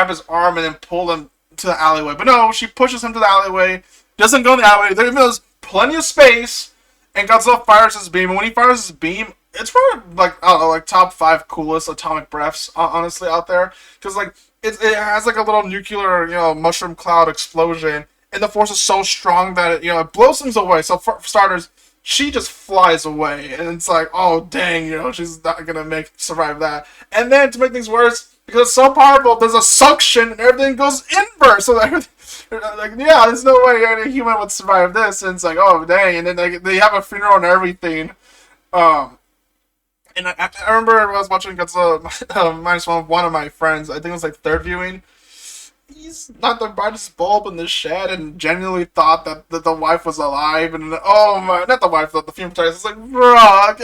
his arm and then pull him to the alleyway. But no, she pushes him to the alleyway, doesn't go in the alleyway. There's plenty of space, and Godzilla fires his beam. And when he fires his beam, it's probably like I don't know, like top 5 coolest atomic breaths, honestly, out there. Because like it has like a little nuclear mushroom cloud explosion, and the force is so strong that it blows things away. So for starters, she just flies away, and it's like, oh dang, she's not gonna survive that. And then to make things worse, because it's so powerful, there's a suction and everything goes inverse. So like, there's no way any human would survive this. And it's like, oh dang! And then they have a funeral and everything. And I remember when I was watching Godzilla Minus One with one of my friends. I think it was like third viewing. He's not the brightest bulb in the shed, and genuinely thought that the wife was alive. And oh my, not the wife, the female protagonist. It's like, bro, I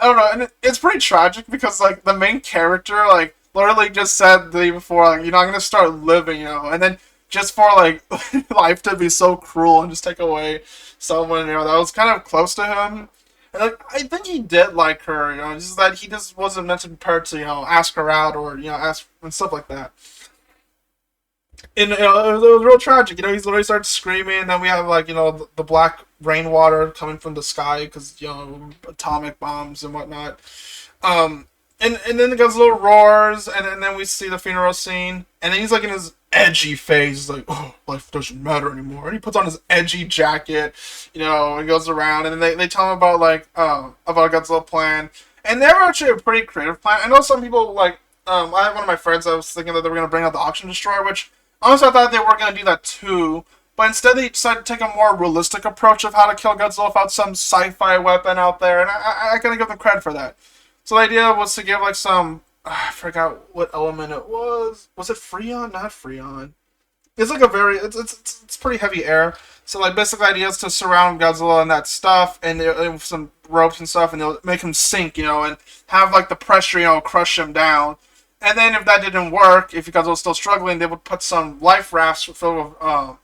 don't know. And it's pretty tragic because like the main character like literally just said the day before like, you're not gonna start living, and then just for like life to be so cruel and just take away someone that was kind of close to him. And like I think he did like her, just that he just wasn't meant to be prepared to ask her out or ask and stuff like that. And it was real tragic. He's literally started screaming. And then we have like the black rainwater coming from the sky because atomic bombs and whatnot. And then the Godzilla roars, and then we see the funeral scene, and then he's like in his edgy phase, like, oh, life doesn't matter anymore. And he puts on his edgy jacket, and goes around, and then they tell him about about a Godzilla plan, and they were actually a pretty creative plan. I know some people like I have one of my friends that was thinking that they were gonna bring out the Oxygen Destroyer, which honestly I thought they were gonna do that too. But instead, they decided to take a more realistic approach of how to kill Godzilla without some sci-fi weapon out there, and I gotta give them credit for that. So the idea was to give like some, I forgot what element it was. Was it Freon? Not Freon. It's like a very, it's pretty heavy air. So like basically the idea is to surround Godzilla and that stuff, and with some ropes and stuff, and they'll make him sink, and have like the pressure, crush him down. And then if that didn't work, if Godzilla's still struggling, they would put some life rafts filled with, I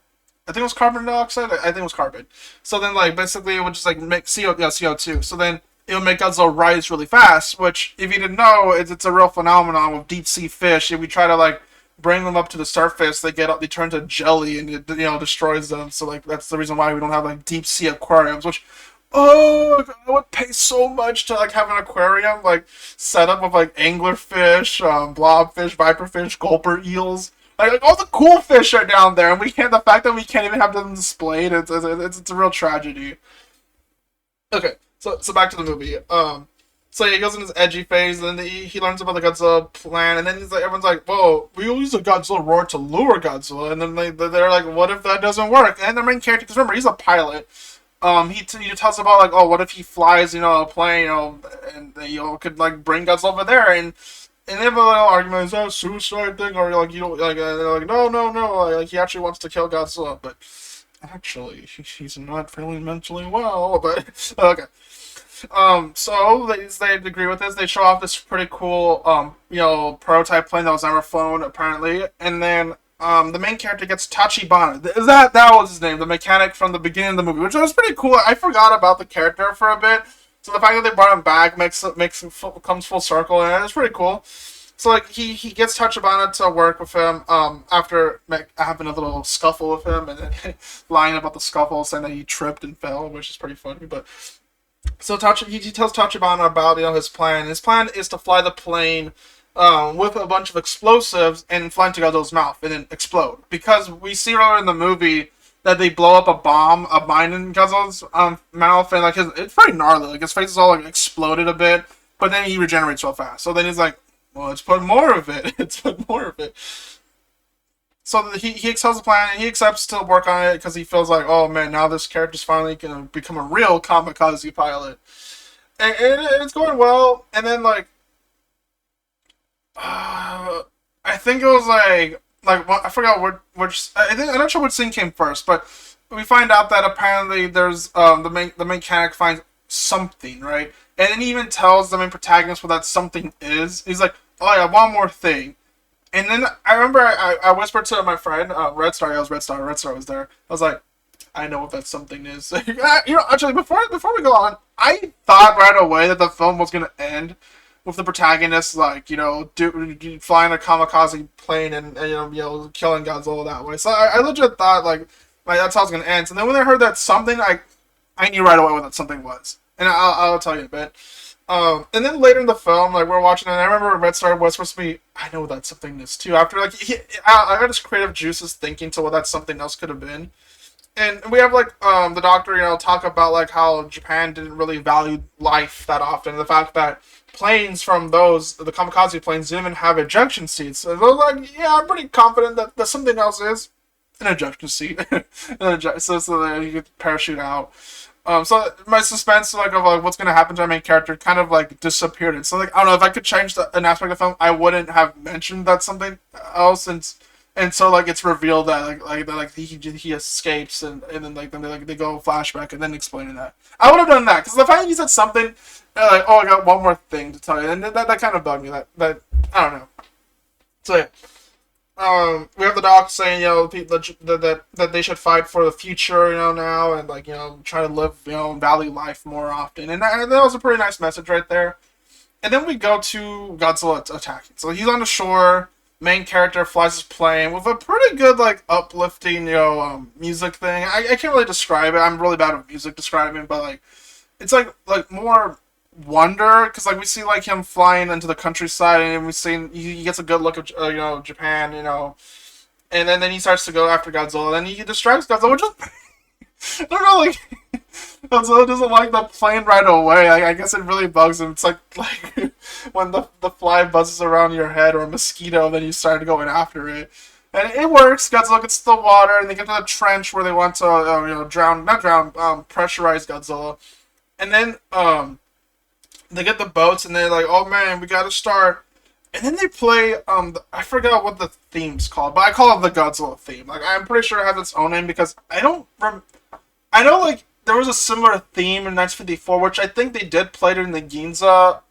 think it was carbon dioxide. I think it was carbon. So then like basically it would just like make CO2. So then it'll make Godzilla rise really fast. Which, if you didn't know, it's a real phenomenon with deep sea fish. If we try to like bring them up to the surface, they turn to jelly and it destroys them. So like that's the reason why we don't have like deep sea aquariums. Which, oh, I would pay so much to like have an aquarium like set up with like anglerfish, blobfish, viperfish, gulper eels. Like all the cool fish are down there, and we can't. The fact that we can't even have them displayed, it's a real tragedy. Okay, so back to the movie. So he goes in his edgy phase, and then he learns about the Godzilla plan, and then he's like, everyone's like, "Whoa, we will use a Godzilla roar to lure Godzilla," and then they're like, "What if that doesn't work?" And the main character, because remember, he's a pilot. He tells about like, oh, what if he flies, a plane, and could like bring Godzilla over there, and they have a little argument, is that a suicide thing, or like you don't like, they're like, no, like he actually wants to kill Godzilla, but actually he's not feeling mentally well, but okay. So they agree with this. They show off this pretty cool, prototype plane that was never flown, apparently. And then, the main character gets Tachibana. That was his name, the mechanic from the beginning of the movie, which was pretty cool. I forgot about the character for a bit. So the fact that they brought him back comes full circle, and it's pretty cool. So like he gets Tachibana to work with him after having a little scuffle with him, and then lying about the scuffle, saying that he tripped and fell, which is pretty funny. But so he tells Tachibana about his plan. His plan is to fly the plane with a bunch of explosives and fly into Godzilla's mouth and then explode. Because we see earlier in the movie that they blow up a mine in Godzilla's mouth, and like it's pretty gnarly. Like his face is all like exploded a bit, but then he regenerates real fast. So then he's like, well, let's put more of it. Let's put more of it. So he accepts the plan, and he accepts to work on it because he feels like, oh man, now this character's finally going to become a real kamikaze pilot. And it's going well, and then like, I think it was like I forgot which I'm not sure which scene came first, but we find out that apparently there's the main mechanic finds something, right? And then he even tells the main protagonist what that something is. He's like, oh yeah, one more thing. And then I remember I whispered to my friend, Red Star was there. I was like, I know what that something is. Actually, before we go on, I thought right away that the film was going to end with the protagonist, like, flying a kamikaze plane and killing Godzilla that way. So I legit thought, like that's how it's going to end. So then when I heard that something, I knew right away what that something was. And I'll tell you a bit. And then later in the film, like we're watching it, and I remember Red Star was supposed to be, I know what that something is too. After like I got his creative juices thinking to what that something else could have been. And we have like the doctor, talk about like how Japan didn't really value life that often. The fact that planes from the kamikaze planes didn't even have ejection seats. So they're like, yeah, I'm pretty confident that something else is an ejection seat. So that you could parachute out. So my suspense of what's gonna happen to my main character kind of like disappeared. And so like I don't know if I could change an aspect of the film, I wouldn't have mentioned that something else. And so like it's revealed that he escapes and then they go flashback and then explaining that. I would have done that because the fact that you said something like, oh, I got one more thing to tell you, and that kind of bugged me. That I don't know. So yeah. We have the doc saying, that they should fight for the future, now, and try to live, value life more often, and that was a pretty nice message right there. And then we go to Godzilla attacking. So he's on the shore. Main character flies his plane with a pretty good uplifting, music thing. I can't really describe it. I'm really bad at music describing, but it's like more wonder, because we see him flying into the countryside, and we see he gets a good look of Japan, and then he starts to go after Godzilla, and he distracts Godzilla, which is I don't know, Godzilla doesn't like the plane right away. I guess it really bugs him. It's like when the fly buzzes around your head or a mosquito, then you start going after it. And it works. Godzilla gets to the water, and they get to the trench where they want to, pressurize Godzilla. And then, they get the boats, and they're like, oh man, we gotta start. And then they play, I forgot what the theme's called, but I call it the Godzilla theme. I'm pretty sure it has its own name, because I know, there was a similar theme in 1954, which I think they did play during the Ginza,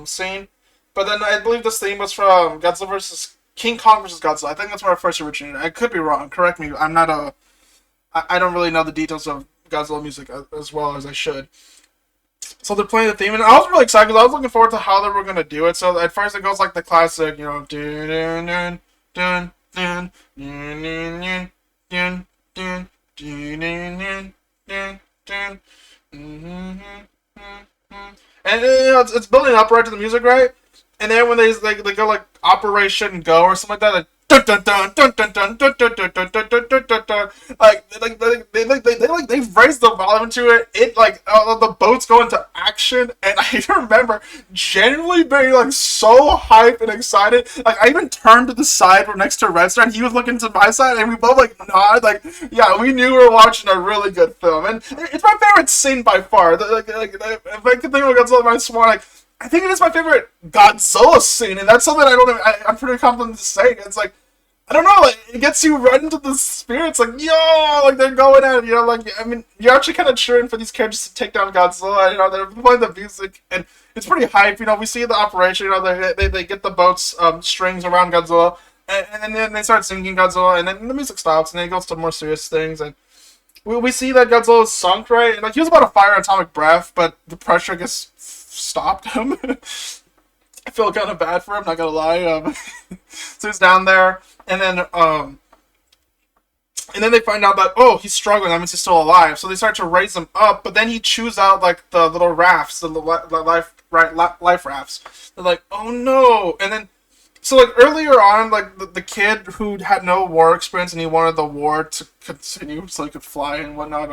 scene. But then I believe this theme was from Godzilla vs. King Kong vs. Godzilla. I think that's where it first originated. I could be wrong. Correct me. I don't really know the details of Godzilla music as well as I should. So they're playing the theme, and I was really excited because I was looking forward to how they were gonna do it. So at first it goes like the classic, dun dun dun dun dun dun dun dun dun dun dun dun. And it's building up right to the music, right? And then when they go like Operation Go or something like that, like dun dun dun dun dun dun dun dun dun dun dun dun dun dun dun. They've raised the volume to it. It like the boats go into action, and I remember genuinely being like so hyped and excited. Like I even turned to the side next to Red Star, and he was looking to my side, and we both like nodded. Like yeah, we knew we were watching a really good film, and it's my favorite scene by far. If I could think of Godzilla Minus One, like I think it is my favorite Godzilla scene, and that's something I'm pretty confident to say. It's like, I don't know, like, it gets you right into the spirits, like, yo, like, they're going at it, like, I mean, you're actually kind of cheering for these characters to take down Godzilla, they're playing the music, and it's pretty hype, we see the operation, they get the boat's strings around Godzilla, and then they start singing Godzilla, and then the music stops, and then it goes to more serious things, and we see that Godzilla is sunk, right, and, like, he was about to fire an atomic breath, but the pressure gets stopped him. I feel kind of bad for him, not gonna lie. So he's down there, and then they find out that he's struggling. That means he's still alive. So they start to raise him up, but then he chews out like the little rafts, the life rafts. They're like, oh no! And then so like earlier on, like the kid who had no war experience and he wanted the war to continue so he could fly and whatnot.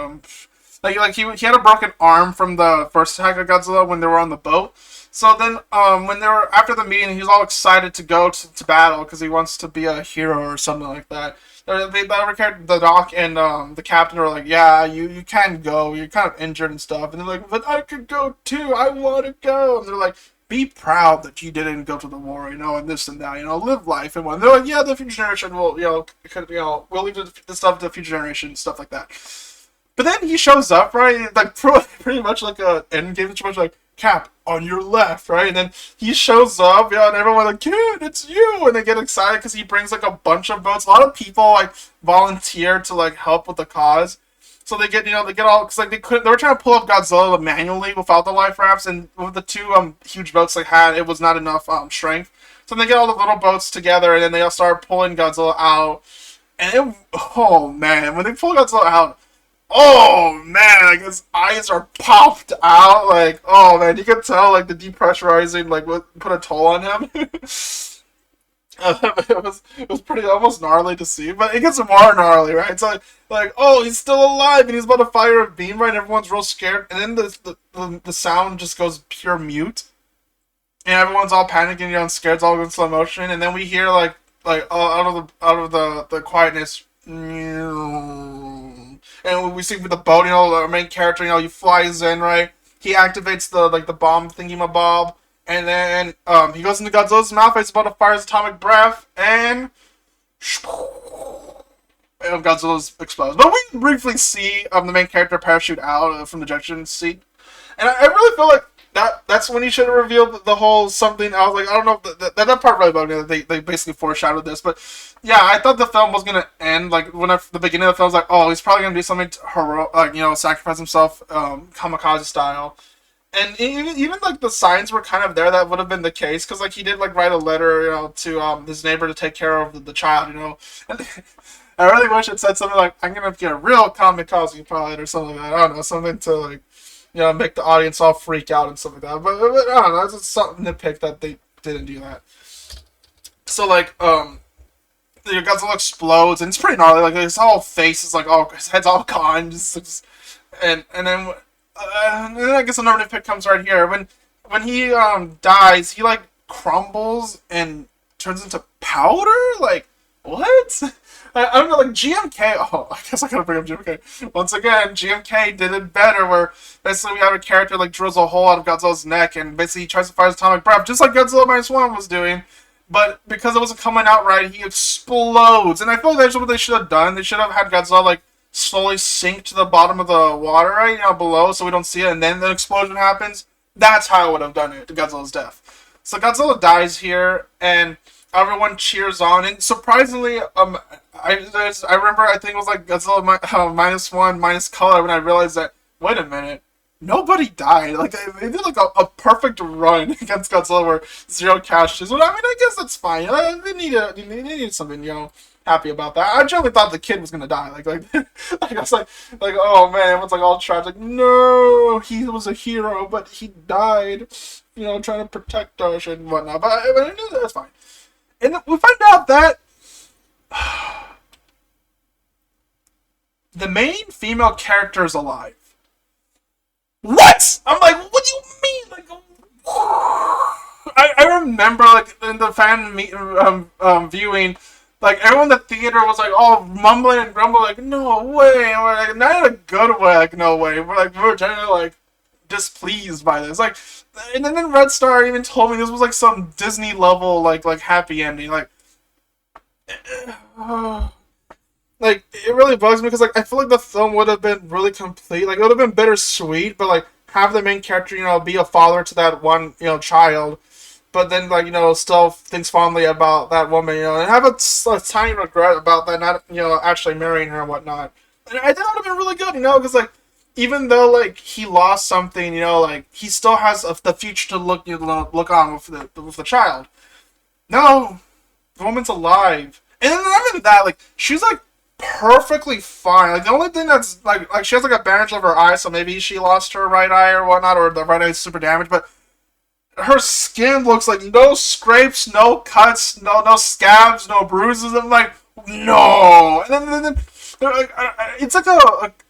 Like he had a broken arm from the first attack of Godzilla when they were on the boat. So then, when they were after the meeting, he was all excited to go to battle because he wants to be a hero or something like that. The doc and the captain were like, "Yeah, you can go. You're kind of injured and stuff." And they're like, "But I could go too. I want to go." And they're like, "Be proud that you didn't go to the war, and this and that, live life and what." And they're like, "Yeah, the future generation will, we'll leave the stuff to the future generation, stuff like that." But then he shows up, right? Like pretty much like a end game, pretty much like Cap on your left, right? And then he shows up, and everyone's like, "Kid, it's you!" And they get excited because he brings like a bunch of boats. A lot of people like volunteer to like help with the cause. So they get all because like they were trying to pull up Godzilla manually without the life rafts, and with the two huge boats they had, it was not enough strength. So they get all the little boats together, and then they all start pulling Godzilla out. And oh man, when they pull Godzilla out. Oh man, like his eyes are popped out. Like, oh man, you can tell like the depressurizing like put a toll on him. It was pretty almost gnarly to see, but it gets more gnarly, right? So like oh, he's still alive and he's about to fire a beam, right? And everyone's real scared, and then the sound just goes pure mute, and everyone's all panicking, and scared, it's all in slow motion, and then we hear like out of the quietness. And we see with the boat, our main character, he flies in, right? He activates the bomb thingy-mabob, and then he goes into Godzilla's mouth, he's about to fire his atomic breath, and Godzilla explodes. But we briefly see the main character parachute out from the ejection seat, and I really feel like that's when he should have revealed the whole something. I was like, I don't know, that part really bugged me. That they basically foreshadowed this, but yeah, I thought the film was gonna end like the beginning of the film was like, oh, he's probably gonna do something heroic, like sacrifice himself, kamikaze style. And even like the signs were kind of there that would have been the case because like he did like write a letter, to his neighbor to take care of the child, And I really wish it said something like, I'm gonna get a real kamikaze pilot or something like that. I don't know, something to like. Make the audience all freak out and stuff like that. But I don't know, that's just something nitpick that they didn't do that. So, like, Godzilla explodes, and it's pretty gnarly. Like, his whole face is like, his head's all gone. And then I guess another nitpick comes right here. When he dies, he, like, crumbles and turns into powder? Like, what? I don't know, like GMK. Oh, I guess I gotta bring up GMK once again. GMK did it better, where basically we have a character like drills a hole out of Godzilla's neck, and basically he tries to fire his atomic breath, just like Godzilla Minus One was doing. But because it wasn't coming out right, he explodes. And I feel like that's what they should have done. They should have had Godzilla like slowly sink to the bottom of the water, right, below, so we don't see it, and then the explosion happens. That's how I would have done it to Godzilla's death. So Godzilla dies here, and everyone cheers on, and surprisingly, I remember I think it was like Godzilla Minus One minus color when I realized that wait a minute, nobody died. Like they did like a perfect run against Godzilla where zero casualties. Well, I mean, I guess that's fine. They needed something, happy about that. I generally thought the kid was gonna die. Like I was like, oh man, everyone's like all trapped. Like, no, he was a hero, but he died. Trying to protect us and whatnot. But that's fine. And we find out that the main female character is alive. What? I'm like, what do you mean? Like, I remember like in the viewing, like everyone in the theater was like all mumbling and grumbling, like, no way. And we're like, not in a good way, like no way. We were generally like displeased by this. Like, and then Red Star even told me this was like some Disney level like happy ending. Like it really bugs me because like I feel like the film would have been really complete. Like it would have been bittersweet, but like have the main character be a father to that one child, but then like still thinks fondly about that woman, and have a tiny regret about that not actually marrying her and whatnot. And I think that would have been really good, because like even though like he lost something, like he still has the future to look on with the child. No, the woman's alive, and then not even that, like she's like perfectly fine. Like the only thing that's like she has like a bandage over her eye, so maybe she lost her right eye or whatnot, or the right eye is super damaged. But her skin looks like no scrapes, no cuts, no scabs, no bruises. I'm like, no. And then it's like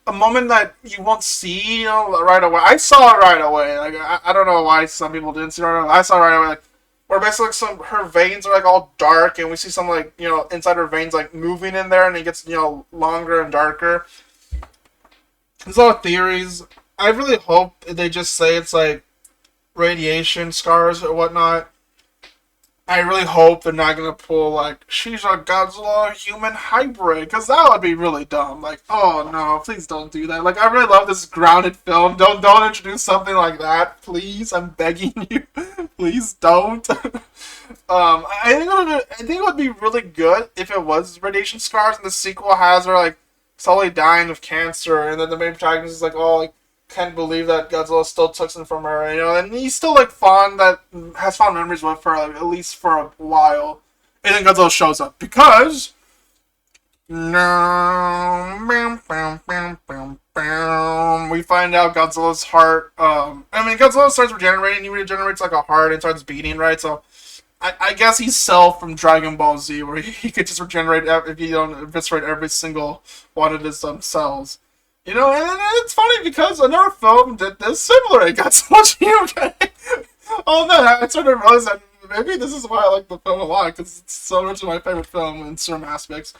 a moment that you won't see right away. I saw it right away. Like I don't know why some people didn't see it right away. I saw it right away. Like, where basically her veins are like all dark, and we see some like inside her veins like moving in there, and it gets longer and darker. There's a lot of theories. I really hope they just say it's like radiation scars or whatnot. I really hope they're not gonna pull like she's a Godzilla human hybrid, because that would be really dumb. Like, oh no, please don't do that. Like, I really love this grounded film. Don't introduce something like that, please. I'm begging you, please don't. I think it would be really good if it was radiation scars, and the sequel has her like slowly dying of cancer, and then the main protagonist is like, oh, like, can't believe that Godzilla still took some from her, and he's still like has fond memories with her, like, at least for a while. And then Godzilla shows up because no, we find out Godzilla's heart. Godzilla starts regenerating. He regenerates like a heart and starts beating, right? So I guess he's Cell from Dragon Ball Z, where he could just regenerate if you don't eviscerate every single one of his cells. And it's funny because another film did this similar. It got so much GMK. Oh man, I started to realize that maybe this is why I like the film a lot, because it's so much of my favorite film in certain aspects.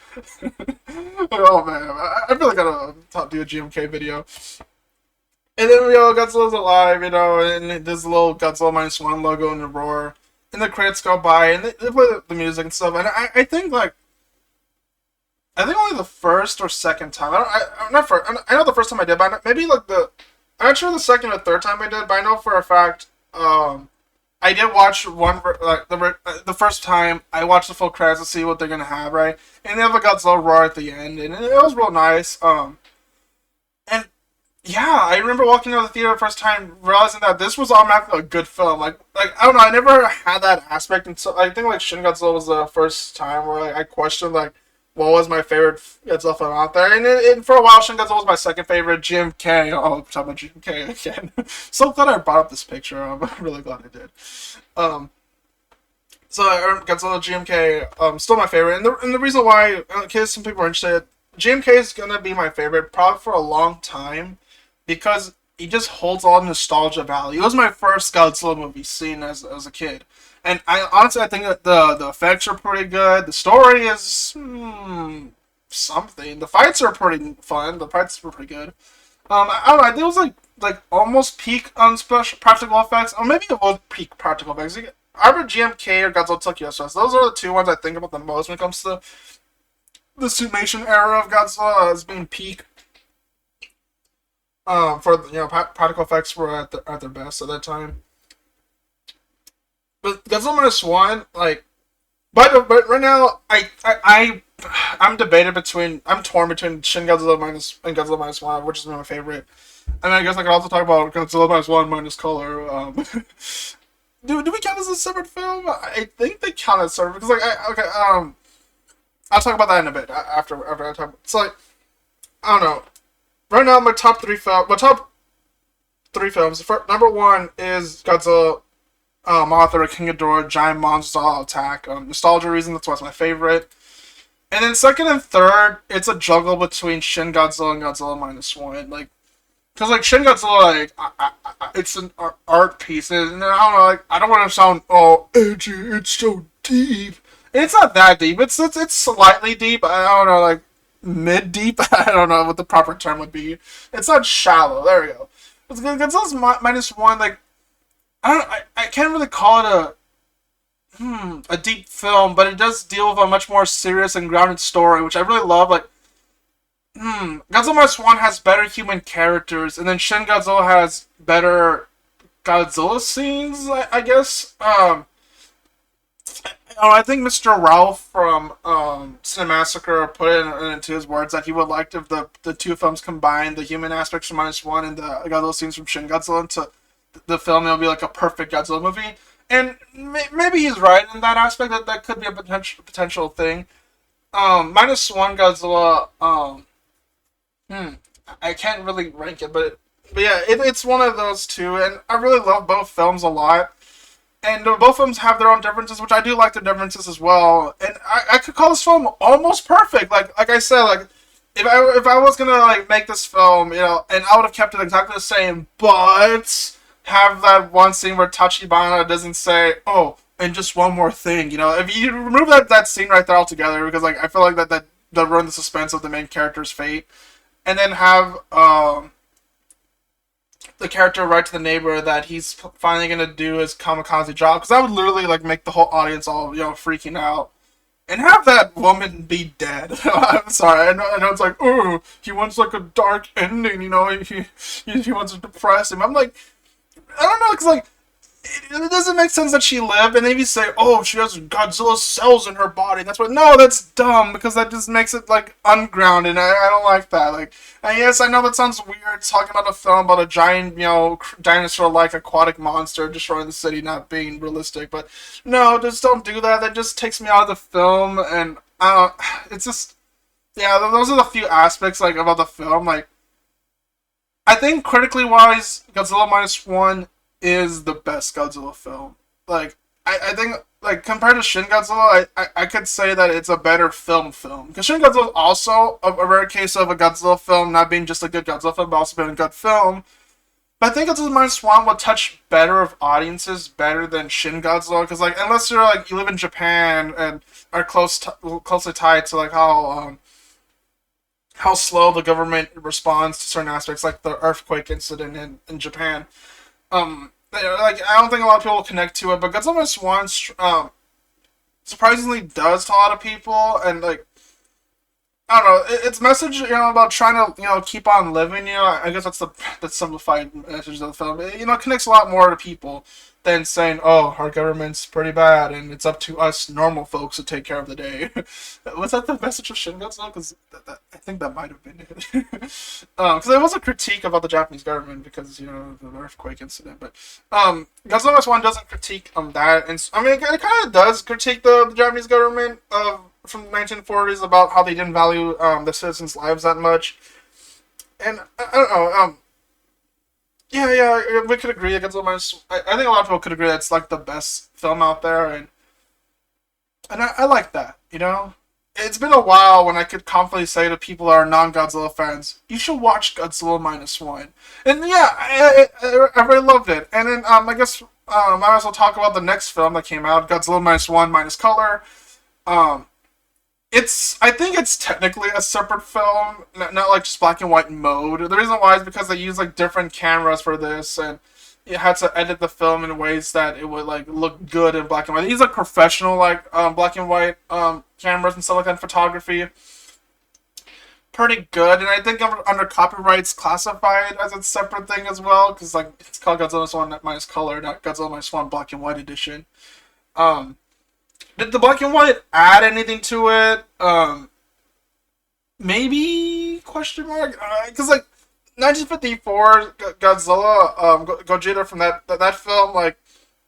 Oh man, I really gotta do a GMK video. And then Godzilla's alive, and there's a little Godzilla Minus One logo in the roar. And the credits go by, and they play the music and stuff. And I think only the first or second time. I'm not for. I know the first time I did, but maybe like I'm not sure the second or third time I did. But I know for a fact, I did watch one like the first time I watched the full credits to see what they're gonna have, right? And they have a Godzilla roar at the end, and it was real nice. And yeah, I remember walking out of the theater the first time, realizing that this was automatically a good film. Like I don't know, I never had that aspect, and so I think like Shin Godzilla was the first time where I questioned like, what was my favorite Godzilla film out there? And for a while, Shin Godzilla was my second favorite. GMK. Oh, I'm talking about GMK again. So glad I brought up this picture. I'm really glad I did. So Godzilla GMK, still my favorite. And the reason why, in case some people are interested, GMK is gonna be my favorite probably for a long time, because he just holds a lot of nostalgia value. It was my first Godzilla movie seen as a kid. And I think that the effects are pretty good. The story is something. The fights are pretty fun. The fights were pretty good. I don't know. It was like almost peak on special practical effects, or maybe it was peak practical effects. Either GMK or Godzilla Tokyo Stress. Those are the two ones I think about the most when it comes to the Suitmation era of Godzilla as being peak. For practical effects were at their best at that time. But Godzilla Minus One, like, but right now, I I'm torn between Shin Godzilla minus and Godzilla minus one, which is my favorite. And I guess I could also talk about Godzilla minus one minus color. Do we count this as a separate film? I think they count as separate because I'll talk about that in a bit after I talk. It's like I don't know. Right now, my top three films. Number one is Godzilla, Mothra, King Ghidorah, Giant Monsters All Attack. Nostalgia reason, that's why it's my favorite. And then second and third, it's a juggle between Shin Godzilla and Godzilla minus one. Like, cause like Shin Godzilla, like it's an art piece, and I don't know, like I don't want to sound edgy. It's so deep. It's not that deep. It's slightly deep. I don't know, like mid deep. I don't know what the proper term would be. It's not shallow. There we go. Godzilla's minus one. Like I can't really call it a deep film, but it does deal with a much more serious and grounded story, which I really love. Like, Godzilla Minus One has better human characters, and then Shin Godzilla has better Godzilla scenes, I guess. I think Mr. Ralph from Cinemassacre put it into his words that he would like if the two films combined the human aspects from Minus One and the Godzilla scenes from Shin Godzilla into the film. It'll be like a perfect Godzilla movie. And maybe he's right in that aspect. That could be a potential thing. Minus One Godzilla. I can't really rank it, but yeah, it's one of those two, and I really love both films a lot. And both films have their own differences, which I do like the differences as well. And I could call this film almost perfect. Like I said, like if I was gonna like make this film, and I would have kept it exactly the same, but have that one scene where Tachibana doesn't say, "Oh, and just one more thing," if you remove that scene right there altogether, because like I feel like that ruined the suspense of the main character's fate, and then have the character write to the neighbor that he's finally gonna do his kamikaze job, because that would literally like make the whole audience all freaking out, and have that woman be dead. I'm sorry, I know it's like, oh, he wants like a dark ending, he wants to depress him. I'm like, I don't know, because like it doesn't make sense that she lived, and then you say, oh, she has Godzilla cells in her body. That's what. No, that's dumb, because that just makes it like ungrounded. And I don't like that. Like, and yes, I know that sounds weird talking about a film about a giant, dinosaur-like aquatic monster destroying the city, not being realistic. But no, just don't do that. That just takes me out of the film, and it's just, yeah, those are the few aspects like about the film. Like, I think critically wise, Godzilla Minus One is the best Godzilla film. Like, I think, like, compared to Shin Godzilla, I could say that it's a better film. Because Shin Godzilla is also a rare case of a Godzilla film not being just a good Godzilla film, but also being a good film. But I think Godzilla Minus One will touch better of audiences better than Shin Godzilla. Because, like, unless you're, like, you live in Japan and are closely tied to, like, how slow the government responds to certain aspects, like the earthquake incident in Japan. Like, I don't think a lot of people will connect to it, but Godzilla Minus One surprisingly does to a lot of people, and like, I don't know, its message, about trying to, keep on living, I guess that's the simplified message of the film. It connects a lot more to people than saying, oh, our government's pretty bad, and it's up to us normal folks to take care of the day. Was that the message of Shin Godzilla? Because I think that might have been it. Because it was a critique about the Japanese government because, the earthquake incident. But Godzilla Minus One doesn't critique that. And I mean, it kind of does critique the Japanese government from the 1940s about how they didn't value the citizens' lives that much. And I don't know. Yeah, we could agree. Godzilla Minus. I think a lot of people could agree that's like the best film out there, and I like that. It's been a while when I could confidently say to people that are non-Godzilla fans, you should watch Godzilla Minus One. And yeah, I really loved it. And then I guess I might as well talk about the next film that came out, Godzilla Minus One minus color. I think it's technically a separate film, not like just black and white mode. The reason why is because they use like different cameras for this, and you had to edit the film in ways that it would like look good in black and white. They use like professional like black and white cameras and stuff like that in photography. Pretty good, and I think under copyright's classified as a separate thing as well, because like it's called Godzilla Minus One minus color, not Godzilla Minus One black and white edition. Did the black and white add anything to it? Maybe question mark? Because like 1954 Godzilla, Gojira from that film, like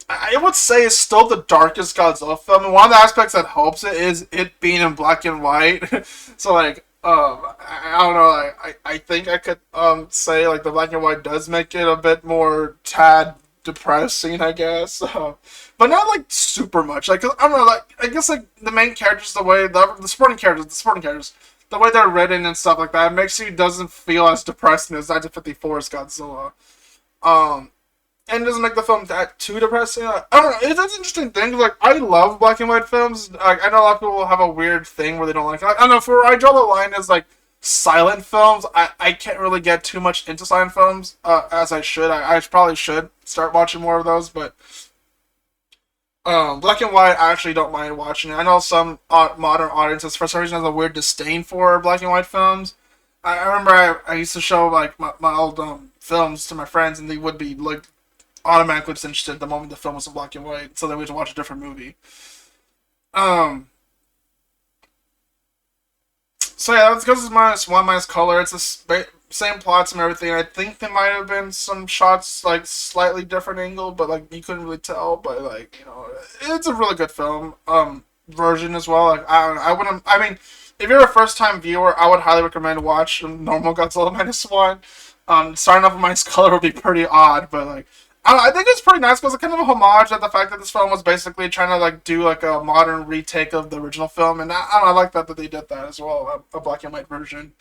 I would say is still the darkest Godzilla film, and one of the aspects that helps it is it being in black and white. So like, I don't know, I think I could say like the black and white does make it a bit more tad depressing, I guess. But not like super much. Like I don't know, like I guess like the main characters, the supporting characters, the way they're written and stuff like that, makes you doesn't feel as depressing as 1954's Godzilla. Um, and it doesn't make the film that too depressing. I don't know. It's an interesting thing. Like I love black and white films. Like I know a lot of people have a weird thing where they don't like. I don't know. For where I draw the line is like silent films. I can't really get too much into silent films as I should. I probably should start watching more of those. But black and white, I actually don't mind watching it. I know some modern audiences for some reason has a weird disdain for black and white films. I remember I used to show like my old films to my friends, and they would be like automatically disinterested the moment the film was in black and white, so then we had to watch a different movie. Um, so yeah, that's Ghost's minus one minus color. It's the same plots and everything. I think there might have been some shots like slightly different angle, but like you couldn't really tell. But like it's a really good film. Version as well. Like I wouldn't. I mean, if you're a first time viewer, I would highly recommend watch normal Godzilla minus one. Starting off with minus color would be pretty odd, but like I think it's pretty nice because it's kind of a homage at the fact that this film was basically trying to like do like a modern retake of the original film, and I like that they did that as well, a black and white version.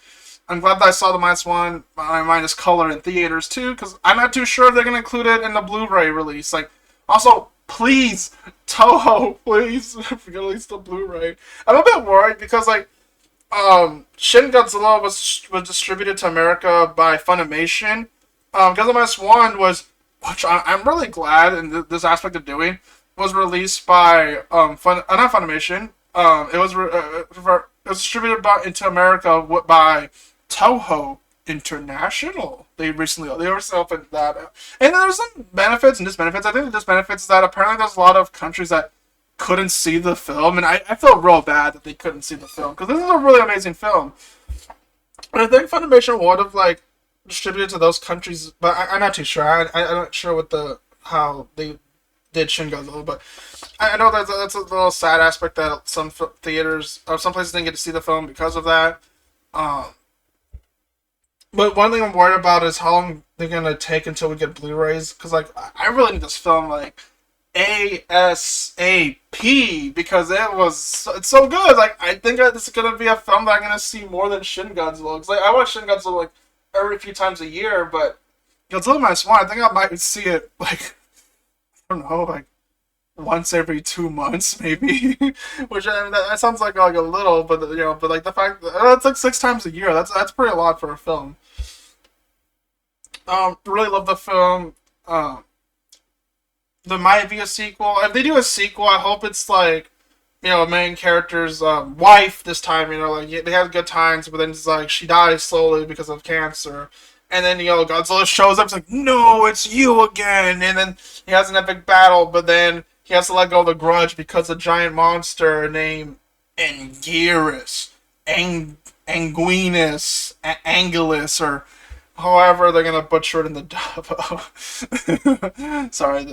I'm glad that I saw the minus one, minus color in theaters too, because I'm not too sure if they're gonna include it in the Blu-ray release. Like, also, please, Toho, please release the Blu-ray. I'm a bit worried because like Shin Godzilla was distributed to America by Funimation. Godzilla Minus One was, which I'm really glad in this aspect of doing, was released by not Funimation. It was distributed into America by Toho International. They recently opened that, and there's some benefits and disbenefits. I think the disbenefits is that apparently there's a lot of countries that couldn't see the film, and I feel real bad that they couldn't see the film because this is a really amazing film. And I think Funimation would have like distributed to those countries, but I'm not too sure. I'm not sure what how they did Shin Godzilla, but I know that's a little sad aspect that some theaters or some places didn't get to see the film because of that. Um, but one thing I'm worried about is how long they're gonna take until we get Blu-rays, because like I really need this film like ASAP because it's so good. Like I think this is gonna be a film that I'm gonna see more than Shin Godzilla. Cause like I watch Shin Godzilla like every few times a year, but Godzilla Minus One, I think I might see it like I don't know, like once every 2 months maybe. Which that sounds like a little, but but like the fact that that's like 6 times a year. That's pretty a lot for a film. Really love the film. There might be a sequel. If they do a sequel, I hope it's like, main character's wife this time. Like they have good times, but then it's like she dies slowly because of cancer, and then Godzilla shows up. It's like, no, it's you again, and then he has an epic battle, but then he has to let go of the grudge because a giant monster named Anguirus, Anguilus, or however they're gonna butcher it in the dub. Sorry,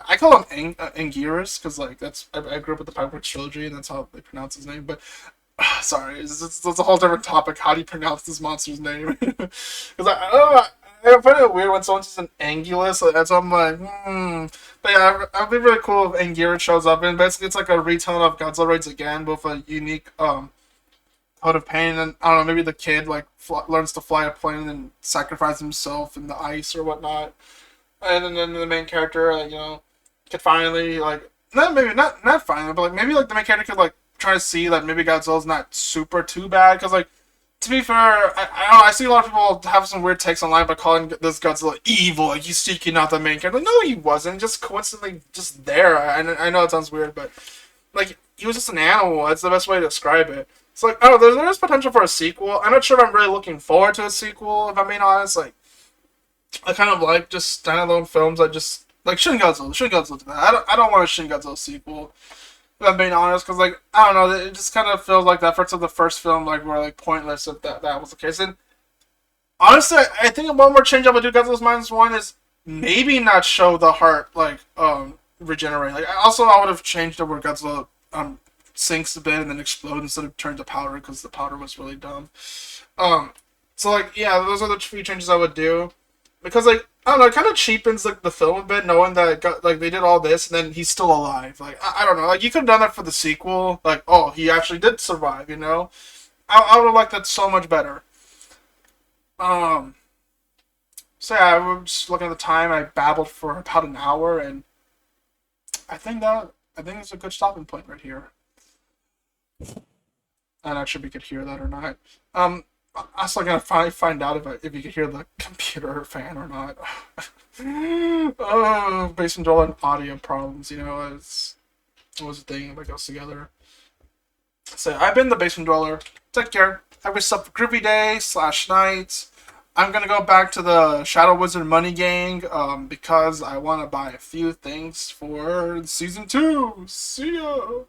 I call him Anguirus because like I grew up with the Pirates trilogy and that's how they pronounce his name. But sorry, it's a whole different topic. How do you pronounce this monster's name? Because I don't know. I find it weird when someone says an Angulus. Like, so I'm like, But yeah, it'd be really cool if Anguirus shows up. And basically, it's like a retelling of Godzilla Raids Again, with a unique out of pain, and I don't know, maybe the kid like learns to fly a plane and sacrifice himself in the ice or whatnot, and then the main character, could finally like not finally, but like maybe like the main character could like try to see that maybe Godzilla's not super too bad, because like to be fair, I don't know, I see a lot of people have some weird takes online by calling this Godzilla evil, like he's seeking out the main character. Like, no, he wasn't, just coincidentally just there. I know it sounds weird, but like he was just an animal. That's the best way to describe it. It's like, there's potential for a sequel. I'm not sure if I'm really looking forward to a sequel, if I'm being honest. Like, I kind of like just standalone films. I just like Shin Godzilla. Shin Godzilla. I don't want a Shin Godzilla sequel. If I'm being honest, because like I don't know, it just kind of feels like the efforts of the first film like were like pointless if that was the case. And honestly, I think one more change I would do Godzilla Minus One is maybe not show the heart like regenerate. Like also I would have changed it where Godzilla sinks a bit and then explodes instead of turns to powder because the powder was really dumb. Um, so like yeah, those are the few changes I would do because like I don't know, it kind of cheapens like the film a bit knowing that it got, like they did all this and then he's still alive. Like I don't know, like you could have done that for the sequel. Like oh, he actually did survive. You know, I would have liked that so much better. Um, so yeah, I was just looking at the time. I babbled for about an hour, and I think it's a good stopping point right here. I'm not sure if you could hear that or not. I'm still gonna find out if you could hear the computer fan or not. Oh, bass and and audio problems. You know, it was a thing that goes together. So I've been the basement dweller. Take care. Have yourself a groovy day / night. I'm gonna go back to the Shadow Wizard Money Gang because I want to buy a few things for season 2. See ya.